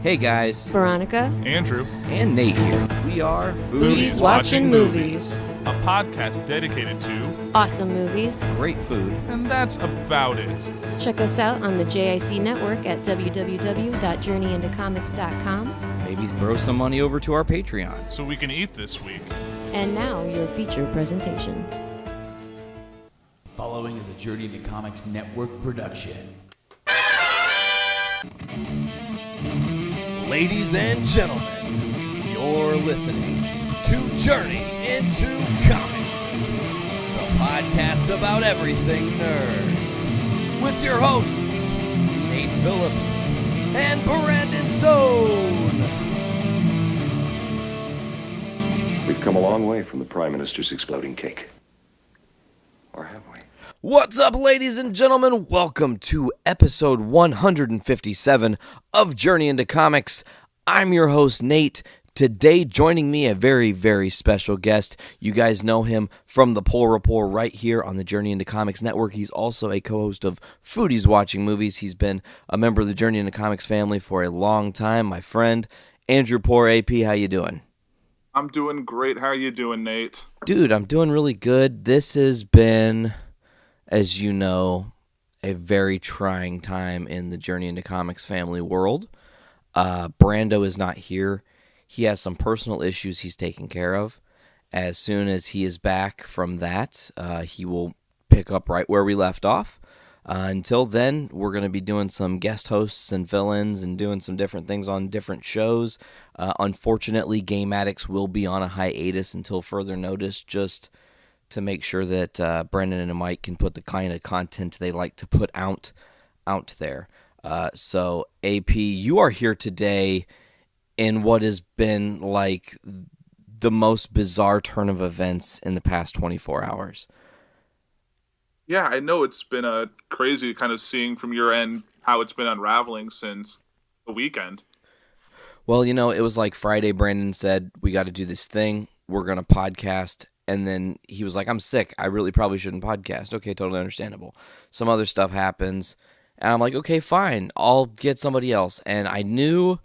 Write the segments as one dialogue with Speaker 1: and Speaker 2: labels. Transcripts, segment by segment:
Speaker 1: Hey guys,
Speaker 2: Veronica,
Speaker 3: Andrew,
Speaker 1: and Nate here. We are
Speaker 2: Foodies Watching Movies,
Speaker 3: a podcast dedicated to
Speaker 2: awesome movies,
Speaker 1: great food,
Speaker 3: and that's about it.
Speaker 2: Check us out on the JIC network at www.journeyintocomics.com.
Speaker 1: Maybe throw some money over to our Patreon.
Speaker 3: So we can eat this week.
Speaker 2: And now, your feature presentation.
Speaker 4: Following is a Journey into Comics network production.
Speaker 5: Ladies and gentlemen, you're listening to Journey into Comics, the podcast about everything nerd, with your hosts, Nate Phillips and Brandon Stone.
Speaker 6: We've come a long way from the Prime Minister's exploding cake. Or have we?
Speaker 5: What's up, ladies and gentlemen? Welcome to episode 157 of Journey into Comics. I'm your host, Nate. Today, joining me, a very, very special guest. You guys know him from the Puhr Report right here on the Journey into Comics network. He's also a co-host of Foodies Watching Movies. He's been a member of the Journey into Comics family for a long time. My friend, Andrew Puhr, AP, how you doing?
Speaker 3: I'm doing great. How are you doing, Nate?
Speaker 5: Dude, I'm doing really good. This has been, as you know, a very trying time in the Journey into Comics family world. Brando is not here. He has some personal issues he's taking care of. As soon as he is back from that, he will pick up right where we left off. Until then, we're going to be doing some guest hosts and fill-ins and doing some different things on different shows. Unfortunately, Game Addicts will be on a hiatus until further notice, just to make sure that Brendan and Mike can put the kind of content they like to put out there. So, AP, you are here today in what has been like the most bizarre turn of events in the past 24 hours.
Speaker 3: Yeah, I know it's been a crazy kind of seeing from your end how it's been unraveling since the weekend.
Speaker 5: Well, you know, it was like Friday, Brandon said, we got to do this thing. We're going to podcast. And then he was like, I'm sick. I really probably shouldn't podcast. Okay, totally understandable. Some other stuff happens. And I'm like, okay, fine. I'll get somebody else. And I knew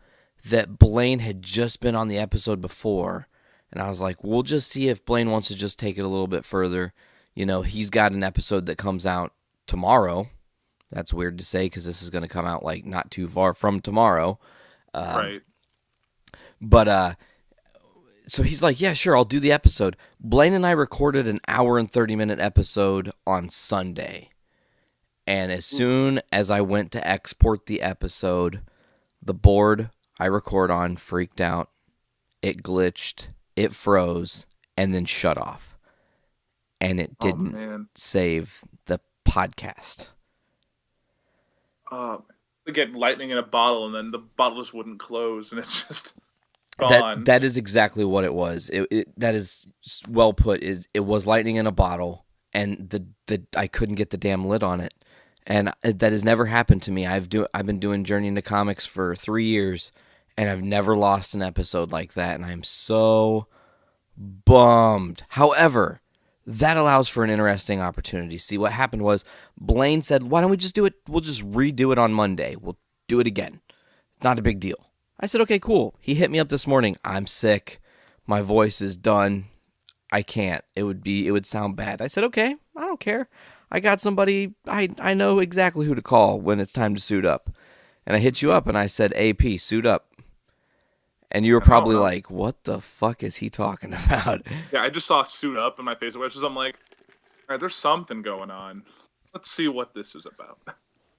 Speaker 5: that Blaine had just been on the episode before. And I was like, we'll just see if Blaine wants to just take it a little bit further. You know, he's got an episode that comes out tomorrow. That's weird to say because this is going to come out like not too far from tomorrow.
Speaker 3: Right.
Speaker 5: But so he's like, yeah, sure, I'll do the episode. Blaine and I recorded an hour and 30-minute episode on Sunday. And as soon as I went to export the episode, the board I record on freaked out. It glitched. It froze. And then shut off. And it didn't save the podcast.
Speaker 3: Again, lightning in a bottle, and then the bottle just wouldn't close, and it's just gone.
Speaker 5: That is exactly what it was. That is well put. It was lightning in a bottle, and I couldn't get the damn lid on it. And that has never happened to me. I've been doing Journey into Comics for 3 years, and I've never lost an episode like that, and I'm so bummed. However, that allows for an interesting opportunity. See, what happened was Blaine said, why don't we just do it? We'll just redo it on Monday. We'll do it again. Not a big deal. I said, okay, cool. He hit me up this morning. I'm sick. My voice is done. I can't. It would sound bad. I said, okay, I don't care. I got somebody, I know exactly who to call when it's time to suit up. And I hit you up and I said, AP, suit up. And you were probably like, what the fuck is he talking about?
Speaker 3: Yeah, I just saw suit up in my Facebook messages. I'm like, all right, there's something going on. Let's see what this is about.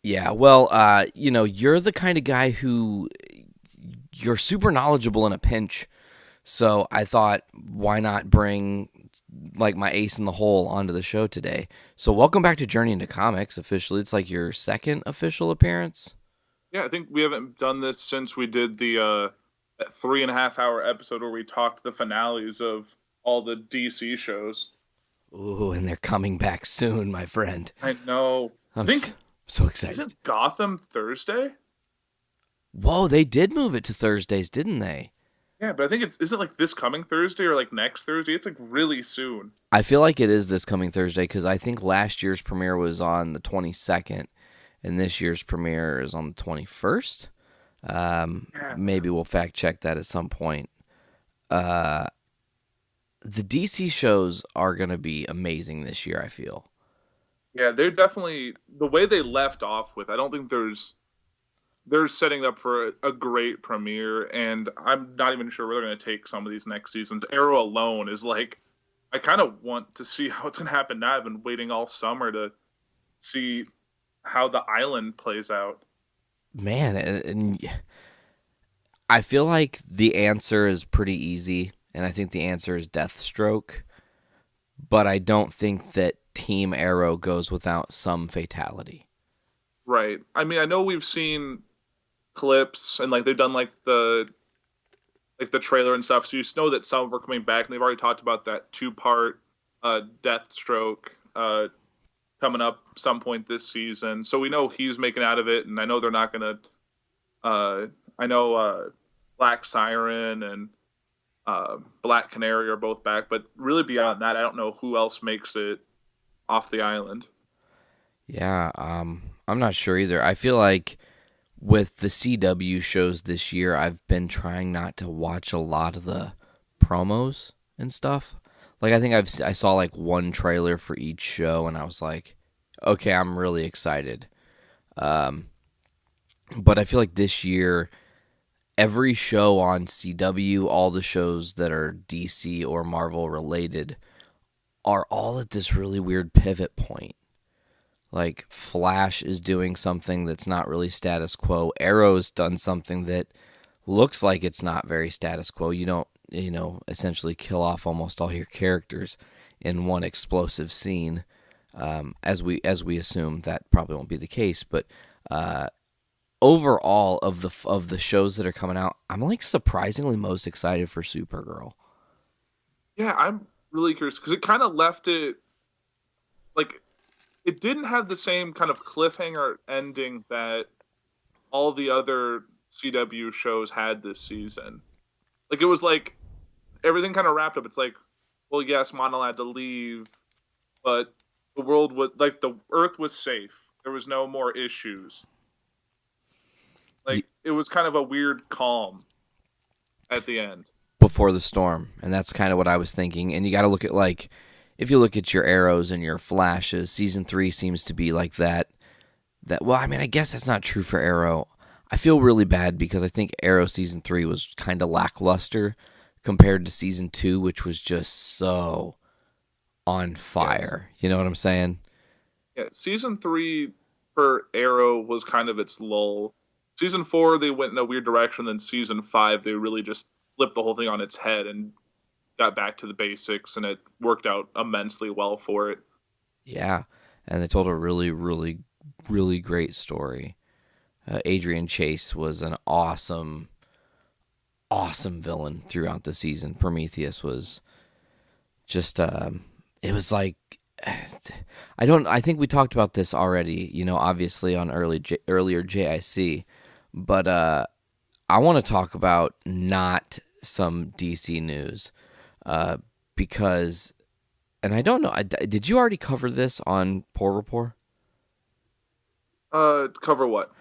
Speaker 5: Yeah, well, you know, you're the kind of guy who, you're super knowledgeable in a pinch. So I thought, why not bring like my ace in the hole onto the show today? So welcome back to Journey into Comics officially. It's like your second official appearance.
Speaker 3: Yeah, I think we haven't done this since we did the 3.5-hour episode where we talked the finales of all the DC shows.
Speaker 5: Ooh, and they're coming back soon, my friend.
Speaker 3: I know.
Speaker 5: I'm so excited.
Speaker 3: Is it Gotham Thursday?
Speaker 5: Whoa, they did move it to Thursdays, didn't they?
Speaker 3: Yeah, but I think is it like this coming Thursday or like next Thursday? It's like really soon.
Speaker 5: I feel like it is this coming Thursday because I think last year's premiere was on the 22nd, and this year's premiere is on the 21st. Maybe we'll fact check that at some point. The DC shows are going to be amazing this year, I feel.
Speaker 3: Yeah, they're definitely the way they left off with. I don't think they're setting up for a great premiere, and I'm not even sure where they're going to take some of these next seasons. Arrow alone is like, I kind of want to see how it's going to happen now. I've been waiting all summer to see how the island plays out.
Speaker 5: Man, and I feel like the answer is pretty easy, and I think the answer is Deathstroke, but I don't think that Team Arrow goes without some fatality.
Speaker 3: Right. I mean, I know we've seen clips and like they've done like the trailer and stuff, so you know that some of them are coming back, and they've already talked about that 2-part Deathstroke coming up some point this season. So we know he's making out of it, and I know they're not going to. I know Black Siren and Black Canary are both back, but really beyond that, I don't know who else makes it off the island.
Speaker 5: Yeah, I'm not sure either. I feel like with the CW shows this year, I've been trying not to watch a lot of the promos and stuff. Like, I think I saw like one trailer for each show, and I was like, okay, I'm really excited. But I feel like this year, every show on CW, all the shows that are DC or Marvel related, are all at this really weird pivot point. Like, Flash is doing something that's not really status quo. Arrow's done something that looks like it's not very status quo. You don't, essentially kill off almost all your characters in one explosive scene. As we assume that probably won't be the case, but overall of the shows that are coming out, I'm like surprisingly most excited for Supergirl.
Speaker 3: Yeah, I'm really curious because it kind of left it like it didn't have the same kind of cliffhanger ending that all the other CW shows had this season. Like, it was like everything kind of wrapped up. It's like, well, yes, Monel had to leave, but the world was like the Earth was safe. There was no more issues. Like, it was kind of a weird calm at the end.
Speaker 5: Before the storm, and that's kind of what I was thinking. And you got to look at, like, if you look at your Arrows and your Flashes, season 3 seems to be like that. Well, I mean, I guess that's not true for Arrow. I feel really bad because I think Arrow season 3 was kind of lackluster compared to season 2, which was just so on fire. Yes. You know what I'm saying?
Speaker 3: Yeah, season 3 for Arrow was kind of its lull. Season 4, they went in a weird direction. Then season 5, they really just flipped the whole thing on its head and got back to the basics, and it worked out immensely well for it.
Speaker 5: Yeah, and they told a really, really, really great story. Adrian Chase was an awesome villain throughout the season. Prometheus was just, it was like, I think we talked about this already, obviously on earlier JIC, but I want to talk about not some DC news. Because, and I don't know, did you already cover this on Puhr Report?
Speaker 3: Cover what?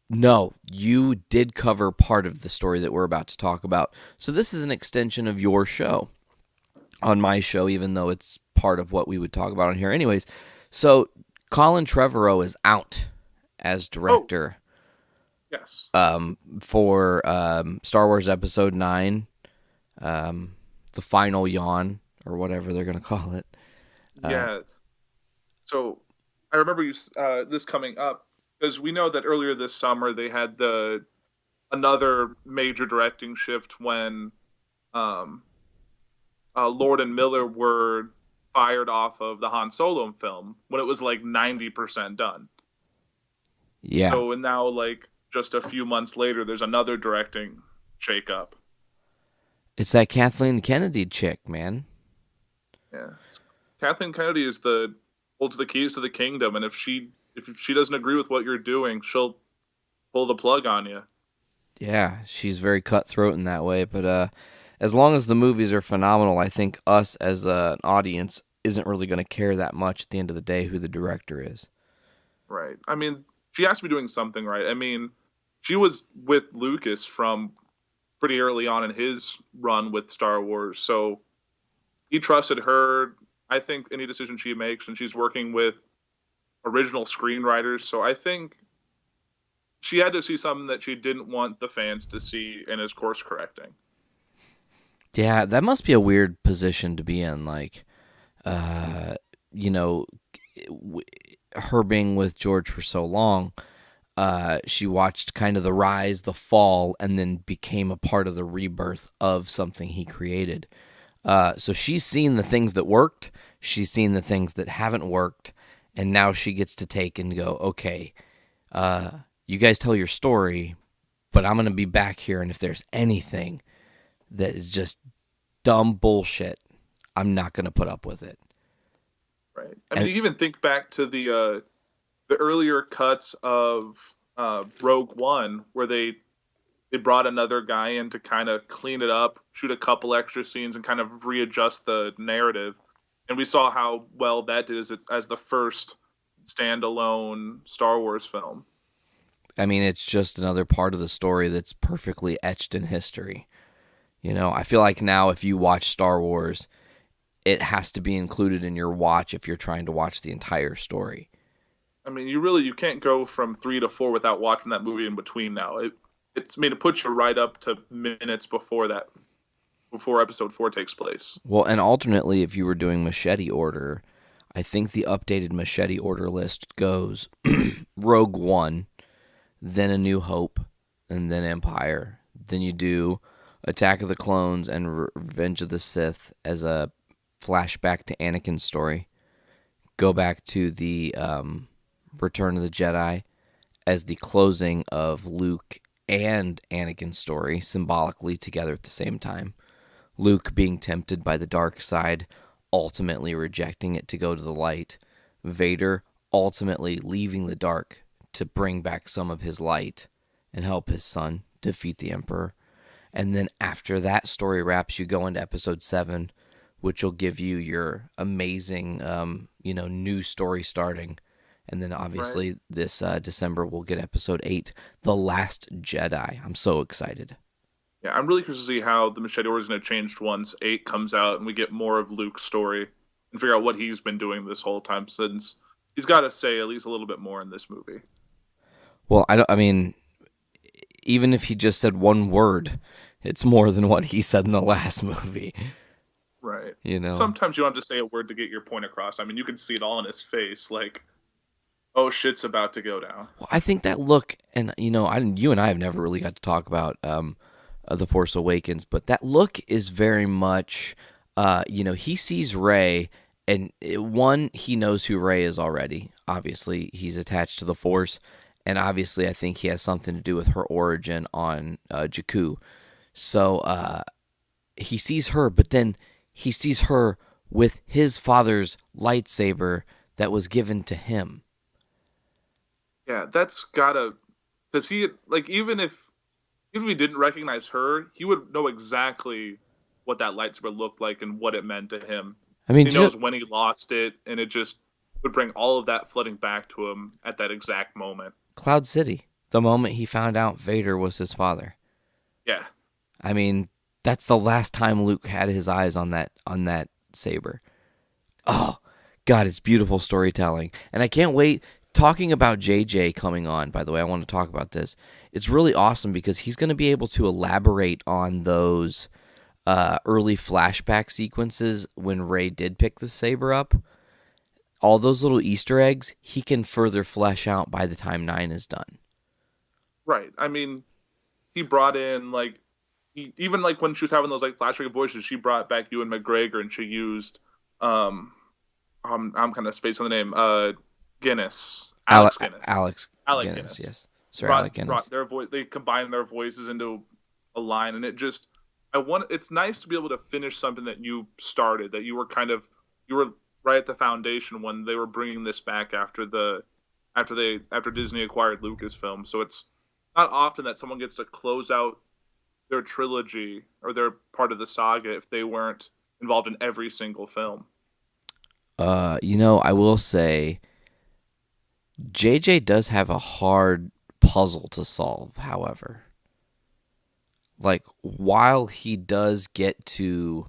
Speaker 5: No, you did cover part of the story that we're about to talk about. So this is an extension of your show on my show, even though it's part of what we would talk about on here anyways. So Colin Trevorrow is out as director.
Speaker 3: Oh. Yes.
Speaker 5: For Star Wars Episode 9. The final yawn, or whatever they're going to call it.
Speaker 3: Yeah. So I remember this coming up because we know that earlier this summer they had another major directing shift when Lord and Miller were fired off of the Han Solo film when it was like 90% done.
Speaker 5: Yeah.
Speaker 3: So now, like, just a few months later, there's another directing shakeup.
Speaker 5: It's that Kathleen Kennedy chick, man.
Speaker 3: Yeah, Kathleen Kennedy holds the keys to the kingdom, and if she doesn't agree with what you're doing, she'll pull the plug on you.
Speaker 5: Yeah, she's very cutthroat in that way. But as long as the movies are phenomenal, I think us as an audience isn't really going to care that much at the end of the day who the director is.
Speaker 3: Right. I mean, she has to be doing something right. I mean, she was with Lucas from pretty early on in his run with Star Wars, so he trusted her. I think any decision she makes, and she's working with original screenwriters, so I think she had to see something that she didn't want the fans to see and is course correcting.
Speaker 5: Yeah, that must be a weird position to be in. Like, you know, her being with George for so long, she watched kind of the rise, the fall, and then became a part of the rebirth of something he created. So she's seen the things that worked, she's seen the things that haven't worked, and now she gets to take and go, okay, you guys tell your story, but I'm going to be back here, and if there's anything that is just dumb bullshit, I'm not going to put up with it.
Speaker 3: Right. I mean, you even think back to the earlier cuts of Rogue One, where they brought another guy in to kind of clean it up, shoot a couple extra scenes, and kind of readjust the narrative. And we saw how well that did as the first standalone Star Wars film.
Speaker 5: I mean, it's just another part of the story that's perfectly etched in history. You know, I feel like now if you watch Star Wars, it has to be included in your watch if you're trying to watch the entire story.
Speaker 3: I mean, you can't go from 3 to 4 without watching that movie in between now. It puts you right up to minutes before episode 4 takes place.
Speaker 5: Well, and alternately, if you were doing machete order, I think the updated machete order list goes Rogue One, then A New Hope, and then Empire. Then you do Attack of the Clones and Revenge of the Sith as a flashback to Anakin's story. Go back to the Return of the Jedi as the closing of Luke and Anakin's story, symbolically together at the same time. Luke being tempted by the dark side, ultimately rejecting it to go to the light. Vader ultimately leaving the dark to bring back some of his light and help his son defeat the Emperor. And then after that story wraps, you go into episode 7, which will give you your amazing, new story starting. And then obviously this December we'll get episode 8, The Last Jedi. I'm so excited.
Speaker 3: Yeah, I'm really curious to see how the Machete Order is going to change once 8 comes out and we get more of Luke's story and figure out what he's been doing this whole time, since he's got to say at least a little bit more in this movie.
Speaker 5: Well, I mean, even if he just said one word, it's more than what he said in the last movie.
Speaker 3: Right.
Speaker 5: You know,
Speaker 3: sometimes you don't have to say a word to get your point across. I mean, you can see it all in his face, like, oh, shit's about to go down.
Speaker 5: Well, I think that look, and you and I have never really got to talk about The Force Awakens, but that look is very much, he sees Rey, and he knows who Rey is already. Obviously, he's attached to the Force, and obviously I think he has something to do with her origin on Jakku. So he sees her, but then he sees her with his father's lightsaber that was given to him.
Speaker 3: Yeah, that's gotta, because he, like, even if he didn't recognize her, he would know exactly what that lightsaber looked like and what it meant to him.
Speaker 5: I mean,
Speaker 3: he knows when he lost it, and it just would bring all of that flooding back to him at that exact moment.
Speaker 5: Cloud City, the moment he found out Vader was his father.
Speaker 3: Yeah.
Speaker 5: I mean, that's the last time Luke had his eyes on that saber. Oh, God, it's beautiful storytelling. And I can't wait. Talking about JJ coming on, by the way, I want to talk about this. It's really awesome because he's going to be able to elaborate on those early flashback sequences when Rey did pick the saber up. All those little Easter eggs, he can further flesh out by the time 9 is done.
Speaker 3: Right. I mean, he brought in, like, even like when she was having those like flashback voices, she brought back Ewan McGregor, and she used I'm kind of spacing on the name Guinness. Alex Guinness.
Speaker 5: Alex Guinness, yes. Sir Alec Guinness.
Speaker 3: They combined their voices into a line, and it's nice to be able to finish something that you started, that you were right at the foundation when they were bringing this back after Disney acquired Lucasfilm. So it's not often that someone gets to close out their trilogy or their part of the saga if they weren't involved in every single film.
Speaker 5: I will say JJ does have a hard puzzle to solve, however. Like, while he does get to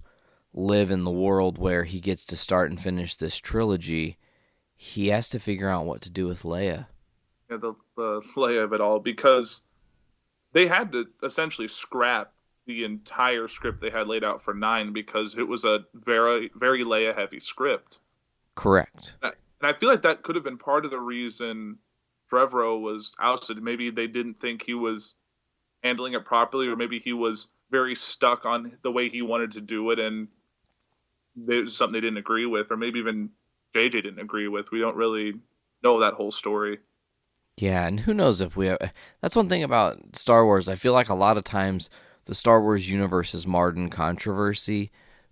Speaker 5: live in the world where he gets to start and finish this trilogy, he has to figure out what to do with Leia.
Speaker 3: Yeah, the Leia of it all, because they had to essentially scrap the entire script they had laid out for 9 because it was a very, very Leia-heavy script.
Speaker 5: Correct.
Speaker 3: And I feel like that could have been part of the reason Trevorrow was ousted. Maybe they didn't think he was handling it properly, or maybe he was very stuck on the way he wanted to do it, and it was something they didn't agree with, or maybe even JJ didn't agree with. We don't really know that whole story.
Speaker 5: Yeah, and who knows if we... That's one thing about Star Wars. I feel like a lot of times the Star Wars universe is marred in controversy,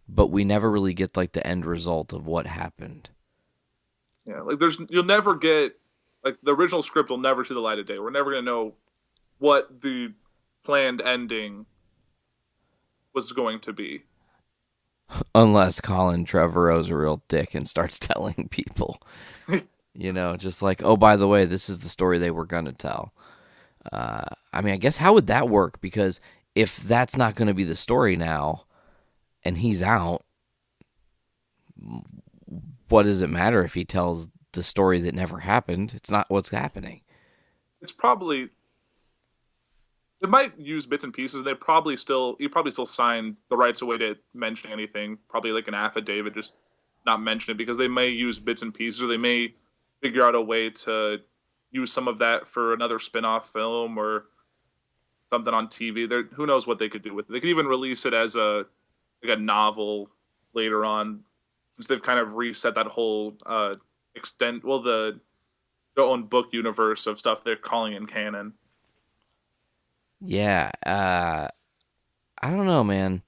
Speaker 5: but we never really get like the end result of what happened.
Speaker 3: Yeah, like you'll never get, like, the original script will never see the light of day. We're never going to know what the planned ending was going to be.
Speaker 5: Unless Colin Trevorrow's a real dick and starts telling people. You know, just like, oh, by the way, this is the story they were going to tell. I mean, I guess how would that work? Because if that's not going to be the story now and he's out, what does it matter if he tells the story that never happened? It's not what's happening.
Speaker 3: It's probably... It might use bits and pieces. You probably still sign the rights away to mentioning anything. Probably like an affidavit, just not mention it, because they may use bits and pieces, or they may figure out a way to use some of that for another spin-off film or something on TV. Who knows what they could do with it. They could even release it as a novel later on, since they've kind of reset that whole their own book universe of stuff they're calling in canon.
Speaker 5: Yeah, I don't know, man.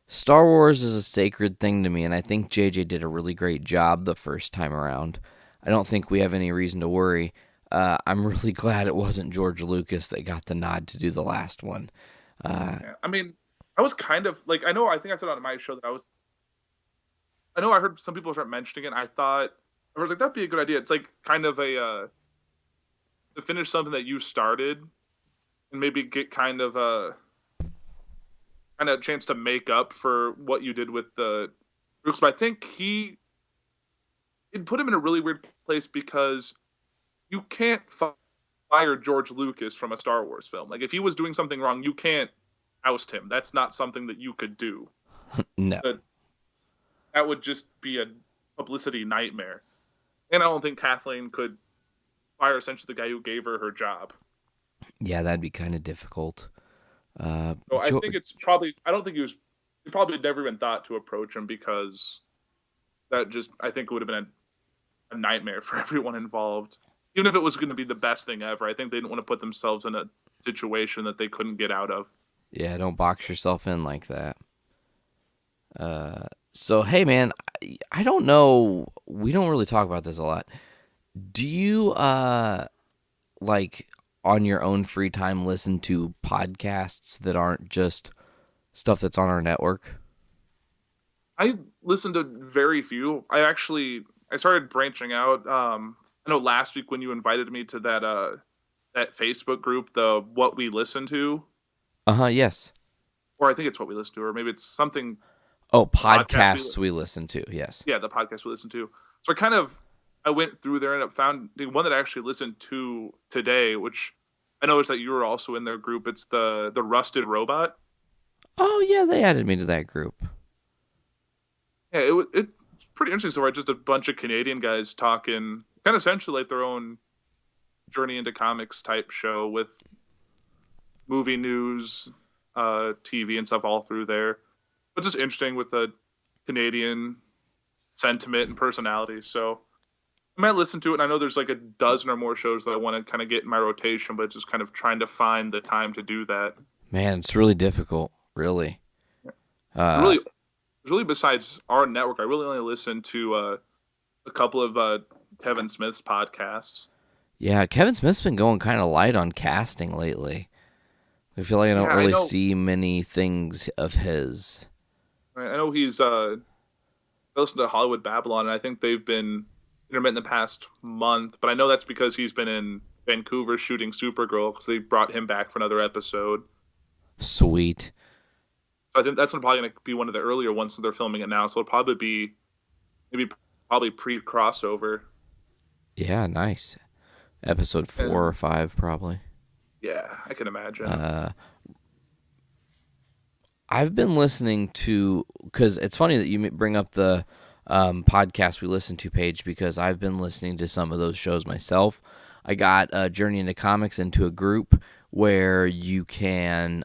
Speaker 5: Star Wars is a sacred thing to me, and I think JJ did a really great job the first time around. I don't think we have any reason to worry. I'm really glad it wasn't George Lucas that got the nod to do the last one.
Speaker 3: Yeah, I mean, I was kind of like, I think I said on my show that I know I heard some people start mentioning it. I was like, that'd be a good idea. It's like kind of to finish something that you started, and maybe get kind of a chance to make up for what you did with the Brooks. But I think it put him in a really weird place, because you can't fire George Lucas from a Star Wars film. Like, if he was doing something wrong, you can't oust him. That's not something that you could do.
Speaker 5: No.
Speaker 3: That would just be a publicity nightmare. And I don't think Kathleen could fire essentially the guy who gave her job.
Speaker 5: Yeah, that'd be kind of difficult.
Speaker 3: So I think it's probably... I don't think he probably never even thought to approach him, because that just... I think it would have been a nightmare for everyone involved. Even if it was going to be the best thing ever, I think they didn't want to put themselves in a situation that they couldn't get out of.
Speaker 5: Yeah, don't box yourself in like that. So, hey, man, I don't know. We don't really talk about this a lot. Do you, like, on your own free time, listen to podcasts that aren't just stuff that's on our network?
Speaker 3: I listen to very few. I started branching out. I know last week when you invited me to that Facebook group, the What We Listen To.
Speaker 5: Yes.
Speaker 3: Or I think it's What We Listen To, or maybe it's something.
Speaker 5: Oh, podcasts we listen to, yes.
Speaker 3: Yeah, the podcast we listen to. So I went through there and found the one that I actually listened to today, which I noticed that you were also in their group. It's the Rusted Robot.
Speaker 5: Oh, yeah, they added me to that group.
Speaker 3: Yeah, it's pretty interesting so far. Just a bunch of Canadian guys talking, kind of essentially like their own journey into comics type show, with movie news, TV and stuff all through there. But just interesting with the Canadian sentiment and personality. So I might listen to it. And I know there's like a dozen or more shows that I want to kind of get in my rotation, but just kind of trying to find the time to do that.
Speaker 5: Man, it's really difficult, really.
Speaker 3: Really, besides our network, I really only listen to a couple of Kevin Smith's podcasts.
Speaker 5: Yeah, Kevin Smith's been going kind of light on casting lately. I feel like I don't really see many things of his.
Speaker 3: I know he's listened to Hollywood Babylon, and I think they've been intermittent the past month, but I know that's because he's been in Vancouver shooting Supergirl because they brought him back for another episode.
Speaker 5: Sweet.
Speaker 3: I think that's probably going to be one of the earlier ones since they're filming it now. So it'll probably be probably pre-crossover.
Speaker 5: Yeah, nice. Episode 4 or 5, probably.
Speaker 3: Yeah, I can imagine.
Speaker 5: I've been listening to, because it's funny that you bring up the podcast we listen to page, because I've been listening to some of those shows myself. I got Journey into Comics into a group where you can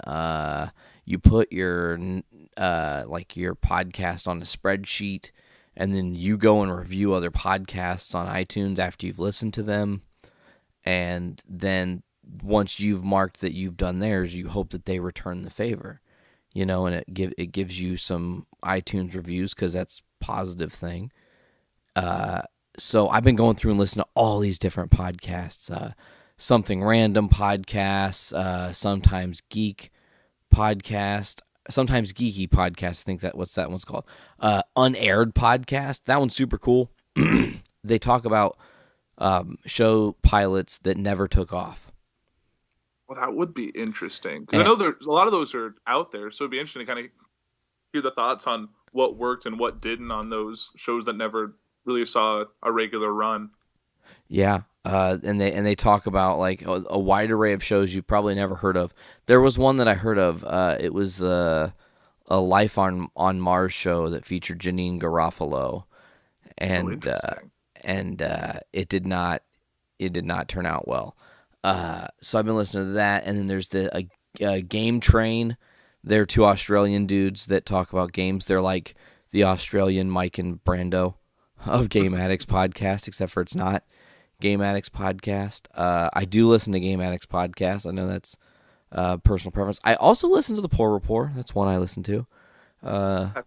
Speaker 5: you put your your podcast on a spreadsheet, and then you go and review other podcasts on iTunes after you've listened to them, and then once you've marked that you've done theirs, you hope that they return the favor, and it gives you some iTunes reviews because that's a positive thing. So I've been going through and listening to all these different podcasts, Something Random podcasts, Sometimes Geek podcast, Sometimes Geeky podcast. I think what's that one's called? Unaired podcast. That one's super cool. They talk about show pilots that never took off.
Speaker 3: Well, that would be interesting. Because I know there's a lot of those are out there, so it'd be interesting to kind of hear the thoughts on what worked and what didn't on those shows that never really saw a regular run.
Speaker 5: Yeah, and they talk about like a wide array of shows you've probably never heard of. There was one that I heard of. It was a Life on Mars show that featured Janine Garofalo, and it did not turn out well. So I've been listening to that, and then there's the Game Train. They're two Australian dudes that talk about games. They're like the Australian Mike and Brando of Game Addicts podcast, except for it's not Game Addicts podcast. I do listen to Game Addicts podcast. I know that's personal preference. I also listen to the Puhr Report. That's one I listen to. I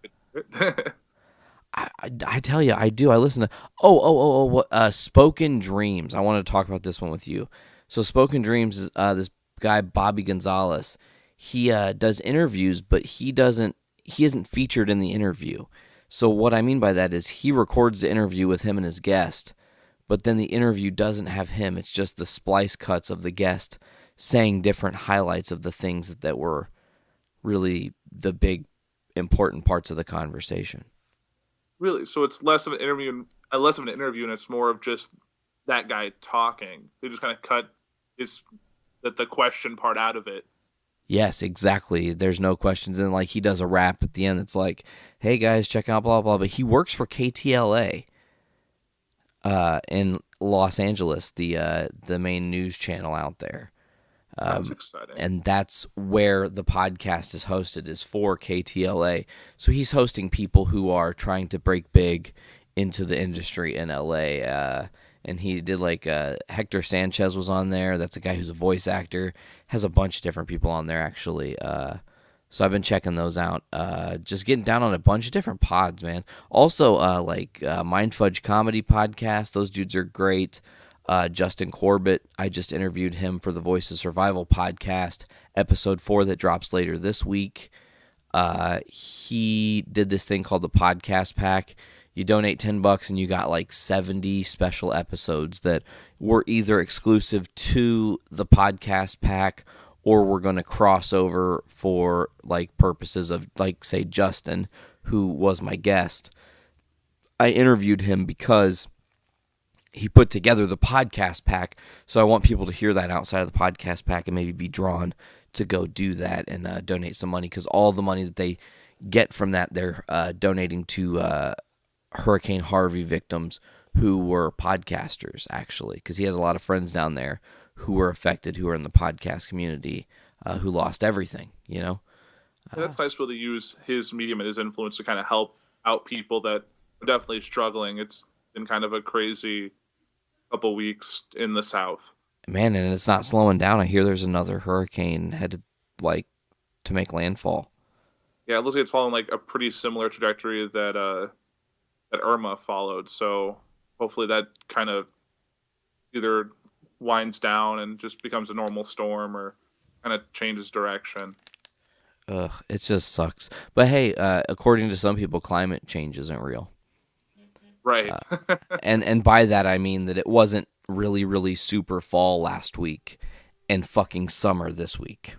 Speaker 5: tell you, I do. I listen to Spoken Dreams. I want to talk about this one with you. So Spoken Dreams is this guy Bobby Gonzalez. He does interviews, but he isn't featured in the interview. So what I mean by that is he records the interview with him and his guest, but then the interview doesn't have him. It's just the splice cuts of the guest saying different highlights of the things that were really the big important parts of the conversation.
Speaker 3: Really? So it's less of an interview, and it's more of just that guy talking. They just kind of cut the question part out of it.
Speaker 5: Yes, exactly. There's no questions. And like he does a rap at the end. It's like, hey guys, check out blah, blah, blah. But he works for KTLA in Los Angeles, the main news channel out there.
Speaker 3: That's exciting.
Speaker 5: And that's where the podcast is hosted, is for KTLA. So he's hosting people who are trying to break big into the industry in LA. And he did Hector Sanchez was on there. That's a guy who's a voice actor. Has a bunch of different people on there, actually. So I've been checking those out. Just getting down on a bunch of different pods, man. Also, Mind Fudge Comedy Podcast. Those dudes are great. Justin Corbett, I just interviewed him for the Voice of Survival podcast, episode 4 that drops later this week. He did this thing called the Podcast Pack. You donate $10 and you got 70 special episodes that were either exclusive to the Podcast Pack or we're going to cross over for purposes of say Justin, who was my guest. I interviewed him because he put together the Podcast Pack, so I want people to hear that outside of the Podcast Pack and maybe be drawn to go do that and donate some money, because all the money that they get from that, they're donating to Hurricane Harvey victims who were podcasters, actually, because he has a lot of friends down there who were affected, who are in the podcast community, who lost everything,
Speaker 3: That's nice to be able to use his medium and his influence to kind of help out people that are definitely struggling. It's been kind of a crazy couple weeks in the South.
Speaker 5: Man, and it's not slowing down. I hear there's another hurricane headed to make landfall.
Speaker 3: Yeah, it looks like it's following a pretty similar trajectory that Irma followed. So hopefully that kind of either winds down and just becomes a normal storm or kind of changes direction.
Speaker 5: Ugh, it just sucks. But hey, according to some people, climate change isn't real.
Speaker 3: Right.
Speaker 5: and by that I mean that it wasn't really, really super fall last week and fucking summer this week.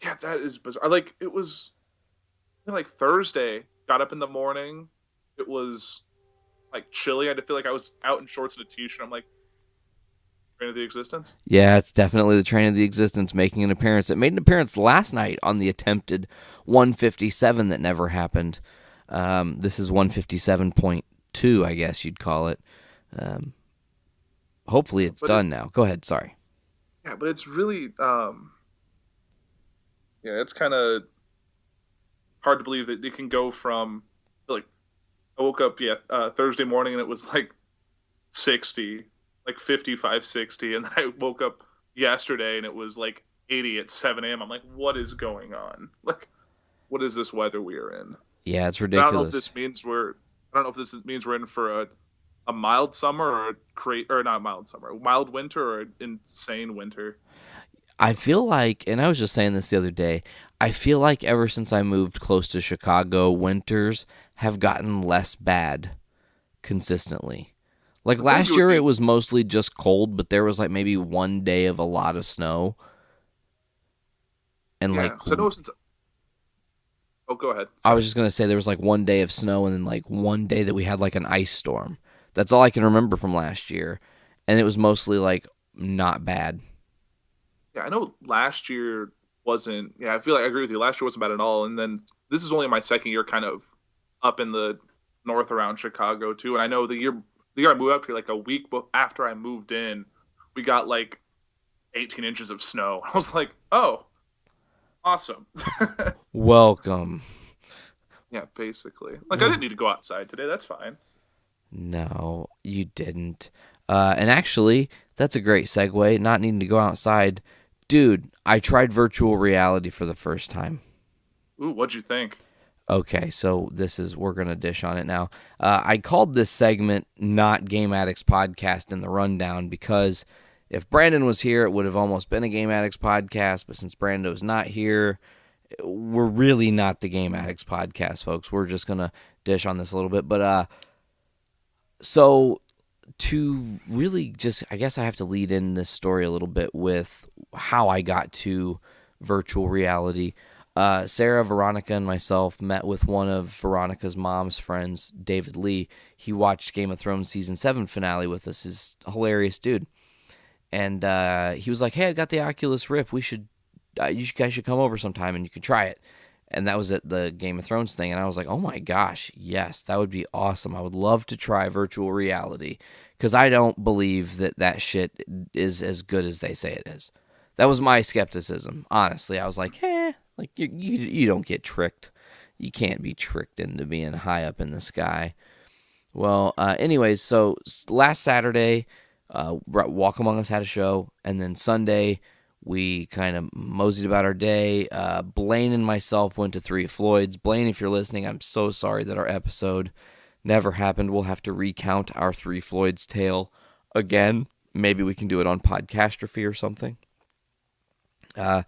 Speaker 3: Yeah, that is bizarre. Like, it was like Thursday, got up in the morning. It was like chilly. I had to feel like I was out in shorts and a t-shirt. I'm like, train of the existence?
Speaker 5: Yeah, it's definitely the train of the existence making an appearance. It made an appearance last night on the attempted 157 that never happened. This is 157.2, I guess you'd call it. Hopefully it's done now. Go ahead, sorry.
Speaker 3: Yeah, but it's really, it's kind of hard to believe that it can go from, like, I woke up, Thursday morning and it was like 60, like 55, 60, and then I woke up yesterday and it was like 80 at 7 a.m. I'm like, what is going on? Like, what is this weather we are in?
Speaker 5: Yeah, it's ridiculous.
Speaker 3: I don't know if this means we're in for a mild summer or not mild summer, a mild winter or an insane winter.
Speaker 5: I feel like, and I was just saying this the other day, I feel like ever since I moved close to Chicago, winters have gotten less bad consistently. Like last year, it was mostly just cold, but there was like maybe one day of a lot of snow. And
Speaker 3: oh, go ahead. Sorry.
Speaker 5: I was just going to say there was like one day of snow and then like one day that we had like an ice storm. That's all I can remember from last year. And it was mostly like not bad.
Speaker 3: Yeah, I know last year wasn't. Yeah, I feel like I agree with you. Last year wasn't bad at all. And then this is only my second year kind of up in the north around Chicago too. And I know the year I moved up here, like a week after I moved in, we got like 18 inches of snow. I was like, oh, awesome.
Speaker 5: Welcome.
Speaker 3: Yeah, basically. Like, I didn't need to go outside today. That's fine.
Speaker 5: No, you didn't. And actually, that's a great segue, not needing to go outside. Dude, I tried virtual reality for the first time.
Speaker 3: Ooh, what'd you think?
Speaker 5: Okay, so we're going to dish on it now. I called this segment Not Game Addicts Podcast in the rundown because if Brandon was here, it would have almost been a Game Addicts Podcast, but since Brando's not here, we're really not the Game Addicts Podcast, folks. We're just going to dish on this a little bit. But so to really just, I guess I have to lead in this story a little bit with how I got to virtual reality. Sarah, Veronica, and myself met with one of Veronica's mom's friends, David Lee. He watched Game of Thrones Season 7 finale with us. He's a hilarious dude. And he was like, hey, I got the Oculus Rift. You guys should come over sometime and you can try it. And that was at the Game of Thrones thing. And I was like, oh my gosh, yes, that would be awesome. I would love to try virtual reality because I don't believe that shit is as good as they say it is. That was my skepticism, honestly. I was like, like you don't get tricked. You can't be tricked into being high up in the sky. Well, anyways, so last Saturday, Walk Among Us had a show, and then Sunday we kind of moseyed about our day. Blaine and myself went to Three Floyds. Blaine, if you're listening, I'm so sorry that our episode never happened. We'll have to recount our Three Floyds tale again. Maybe we can do it on Podcastrophe or something. So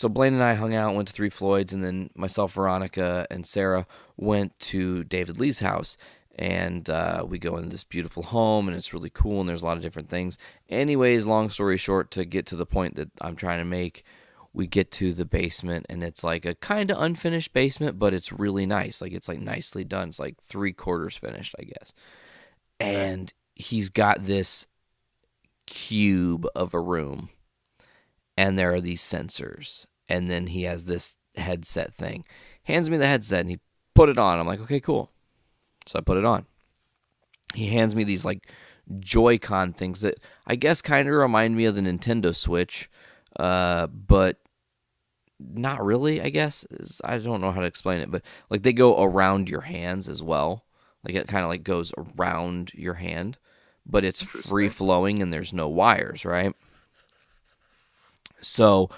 Speaker 5: Blaine and I hung out, went to Three Floyds, and then myself, Veronica, and Sarah went to David Lee's house. And we go into this beautiful home, and it's really cool, and there's a lot of different things. Anyways, long story short, to get to the point that I'm trying to make, we get to the basement, and it's like a kind of unfinished basement, but it's really nice. Like, it's like nicely done. It's like 3/4 finished, I guess. And he's got this cube of a room, and there are these sensors, and then he has this headset thing. Hands me the headset, and he put it on. I'm like, okay, cool. So I put it on. He hands me these like Joy-Con things that I guess kind of remind me of the Nintendo Switch, but not really, I guess. I don't know how to explain it, but like they go around your hands as well. Like it kind of like goes around your hand, but it's free flowing and there's no wires, right? So,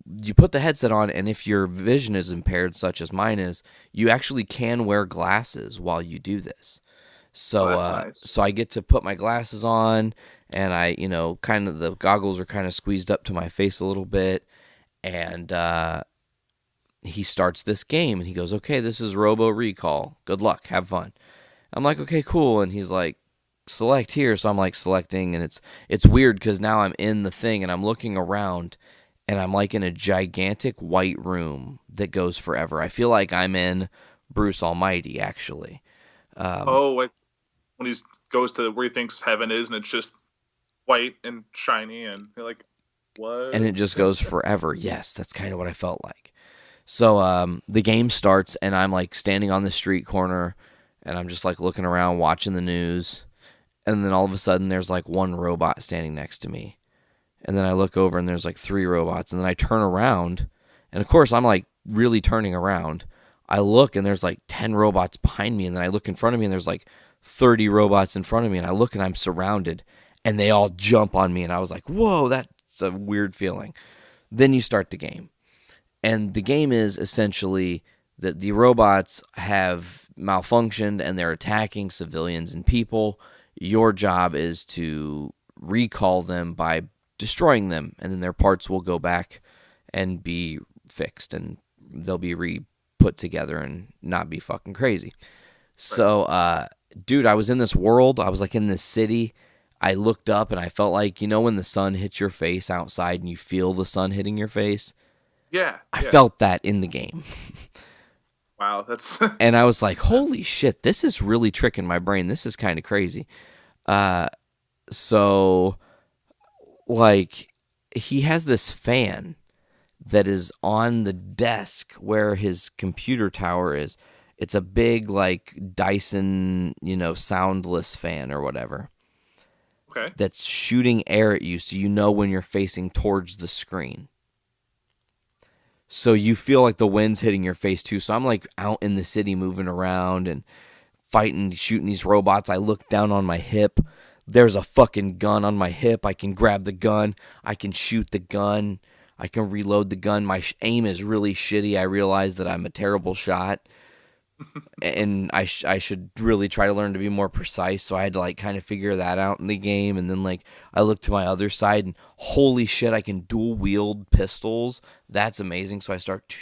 Speaker 5: you put the headset on, and if your vision is impaired, such as mine is, you actually can wear glasses while you do this. So,
Speaker 3: nice.
Speaker 5: So I get to put my glasses on, and I, kind of the goggles are kind of squeezed up to my face a little bit, and he starts this game, and he goes, "Okay, this is Robo Recall. Good luck, have fun." I'm like, "Okay, cool," and he's like, select here. So I'm like selecting, and it's weird because now I'm in the thing and I'm looking around, and I'm like in a gigantic white room that goes forever. I feel like I'm in Bruce Almighty, actually.
Speaker 3: Like when he goes to where he thinks heaven is, and it's just white and shiny, and you're like, what?
Speaker 5: And it just goes forever. Yes, that's kind of what I felt like. So the game starts, and I'm like standing on the street corner, and I'm just like looking around, watching the news, and then all of a sudden there's like one robot standing next to me. And then I look over, and there's like 3 robots, and then I turn around, and of course I'm like really turning around. I look, and there's like 10 robots behind me, and then I look in front of me, and there's like 30 robots in front of me, and I look, and I'm surrounded, and they all jump on me, and I was like, whoa, that's a weird feeling. Then you start the game, and the game is essentially that the robots have malfunctioned, and they're attacking civilians and people. Your job is to recall them by destroying them, and then their parts will go back and be fixed, and they'll be put together and not be fucking crazy. So, dude, I was in this world. I was like in this city. I looked up, and I felt like, you know, when the sun hits your face outside and you feel the sun hitting your face?
Speaker 3: Yeah.
Speaker 5: I felt that in the game.
Speaker 3: Wow, that's...
Speaker 5: And I was like, holy shit, this is really tricking my brain. This is kind of crazy. So, like, he has this fan that is on the desk where his computer tower is. It's a big, like, Dyson, you know, soundless fan or whatever.
Speaker 3: Okay.
Speaker 5: That's shooting air at you, so you know when you're facing towards the screen. So you feel like the wind's hitting your face too. So I'm like out in the city moving around and fighting, shooting these robots. I look down on my hip. There's a fucking gun on my hip. I can grab the gun. I can shoot the gun. I can reload the gun. My aim is really shitty. I realize that I'm a terrible shot. And I should really try to learn to be more precise. So I had to like kind of figure that out in the game. And then like I look to my other side, and holy shit, I can dual wield pistols. That's amazing. So I start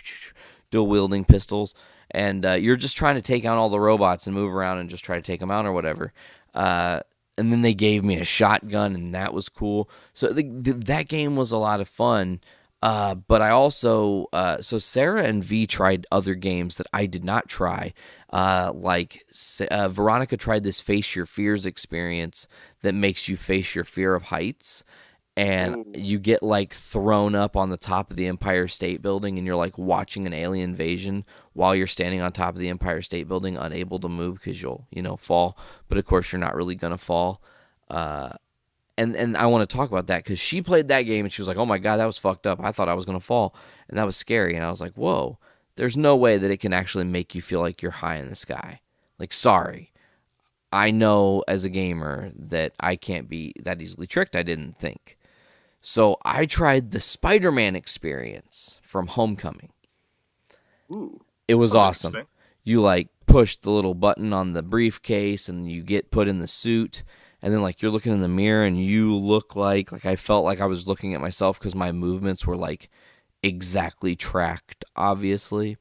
Speaker 5: dual wielding pistols, and you're just trying to take out all the robots and move around and just try to take them out or whatever. And then they gave me a shotgun, and that was cool. So that game was a lot of fun. But I also, so Sarah and V tried other games that I did not try. Veronica tried this Face Your Fears experience that makes you face your fear of heights. And you get like thrown up on the top of the Empire State Building, and you're like watching an alien invasion while you're standing on top of the Empire State Building, unable to move because you'll, you know, fall. But of course, you're not really going to fall. And I want to talk about that because she played that game and she was like, oh my God, that was fucked up. I thought I was going to fall, and that was scary. And I was like, whoa, there's no way that it can actually make you feel like you're high in the sky. Like, sorry. I know as a gamer that I can't be that easily tricked, I didn't think. So I tried the Spider-Man experience from Homecoming.
Speaker 3: Ooh,
Speaker 5: it was awesome. You like push the little button on the briefcase and you get put in the suit. And then, like, you're looking in the mirror, and you look like I felt like I was looking at myself because my movements were, like, exactly tracked, obviously.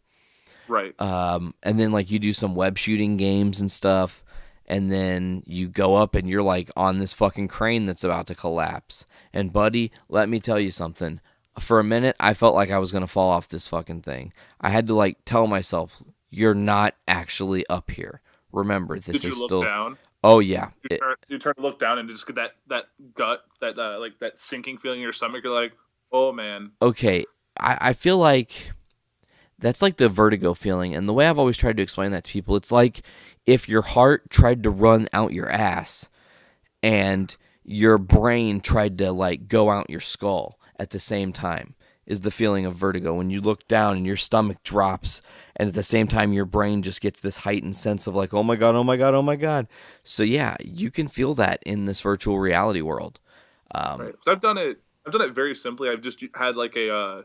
Speaker 3: Right.
Speaker 5: And then, like, you do some web shooting games and stuff, and then you go up, and you're, like, on this fucking crane that's about to collapse. And, buddy, let me tell you something. For a minute, I felt like I was going to fall off this fucking thing. I had to, like, tell myself, you're not actually up here. Remember, this is still...
Speaker 3: Did you look down?
Speaker 5: Oh, yeah.
Speaker 3: You turn to look down and just get that gut, like that sinking feeling in your stomach. You're like, oh, man.
Speaker 5: Okay, I feel like that's like the vertigo feeling. And the way I've always tried to explain that to people, it's like if your heart tried to run out your ass and your brain tried to, like, go out your skull at the same time. Is the feeling of vertigo when you look down and your stomach drops, and at the same time your brain just gets this heightened sense of like, oh my God, oh my God, oh my God. So yeah, you can feel that in this virtual reality world.
Speaker 3: Right. So I've done it very simply. I've just had like a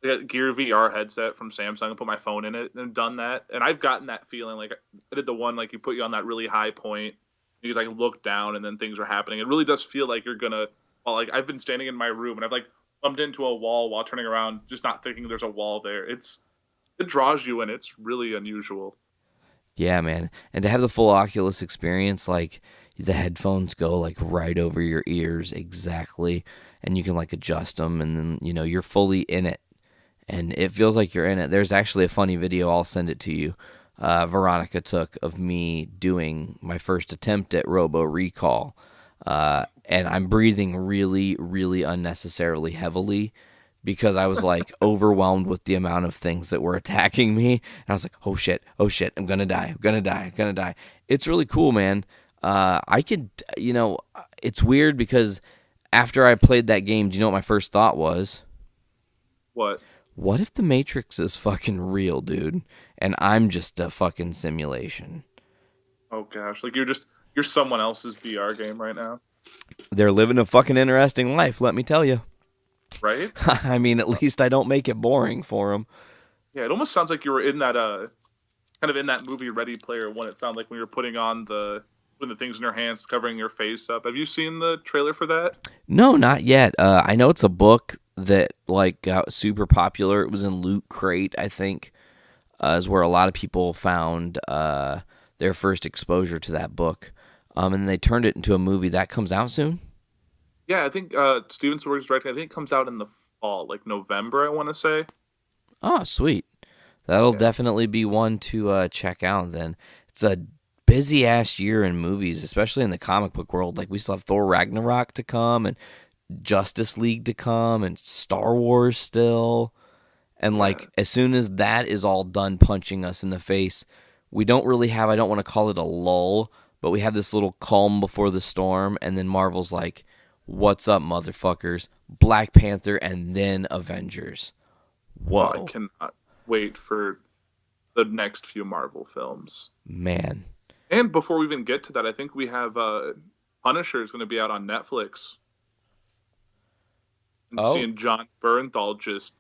Speaker 3: Gear VR headset from Samsung and put my phone in it and done that. And I've gotten that feeling. Like I did the one like you put you on that really high point. You just like look down and then things are happening. It really does feel like you're gonna. Well, like I've been standing in my room and I've like bumped into a wall while turning around, just not thinking there's a wall there. It draws you in. It's really unusual.
Speaker 5: Yeah, man. And to have the full Oculus experience, like, the headphones go like right over your ears exactly, and you can like adjust them, and then you're fully in it, and it feels like you're in it. There's actually a funny video, I'll send it to you. Veronica took of me doing my first attempt at Robo Recall, and I'm breathing really, really unnecessarily heavily because I was like overwhelmed with the amount of things that were attacking me. And I was like, oh shit, I'm gonna die. It's really cool, man. I could, it's weird because after I played that game, do you know what my first thought was?
Speaker 3: What?
Speaker 5: What if the Matrix is fucking real, dude, and I'm just a fucking simulation?
Speaker 3: Oh gosh, like you're someone else's VR game right now.
Speaker 5: They're living a fucking interesting life, let me tell you.
Speaker 3: Right?
Speaker 5: I mean, at least I don't make it boring for them.
Speaker 3: Yeah, it almost sounds like you were in that kind of in that movie Ready Player One. It sounded like when you were putting the things in your hands, covering your face up. Have you seen the trailer for that?
Speaker 5: No, not yet. I know it's a book that like got super popular. It was in Loot Crate, I think, is where a lot of people found their first exposure to that book. And they turned it into a movie that comes out soon.
Speaker 3: Yeah, I think Steven Spielberg's directing. I think it comes out in the fall, like November, I want to say.
Speaker 5: Oh, sweet. That'll definitely be one to check out then. It's a busy-ass year in movies, especially in the comic book world. Like, we still have Thor Ragnarok to come, and Justice League to come, and Star Wars still. And, like, as soon as that is all done punching us in the face, we don't really have, I don't want to call it a lull, but we have this little calm before the storm, and then Marvel's like, what's up, motherfuckers? Black Panther, and then Avengers. Whoa.
Speaker 3: Oh, I cannot wait for the next few Marvel films.
Speaker 5: Man.
Speaker 3: And before we even get to that, I think we have Punisher is going to be out on Netflix. And seeing John Bernthal just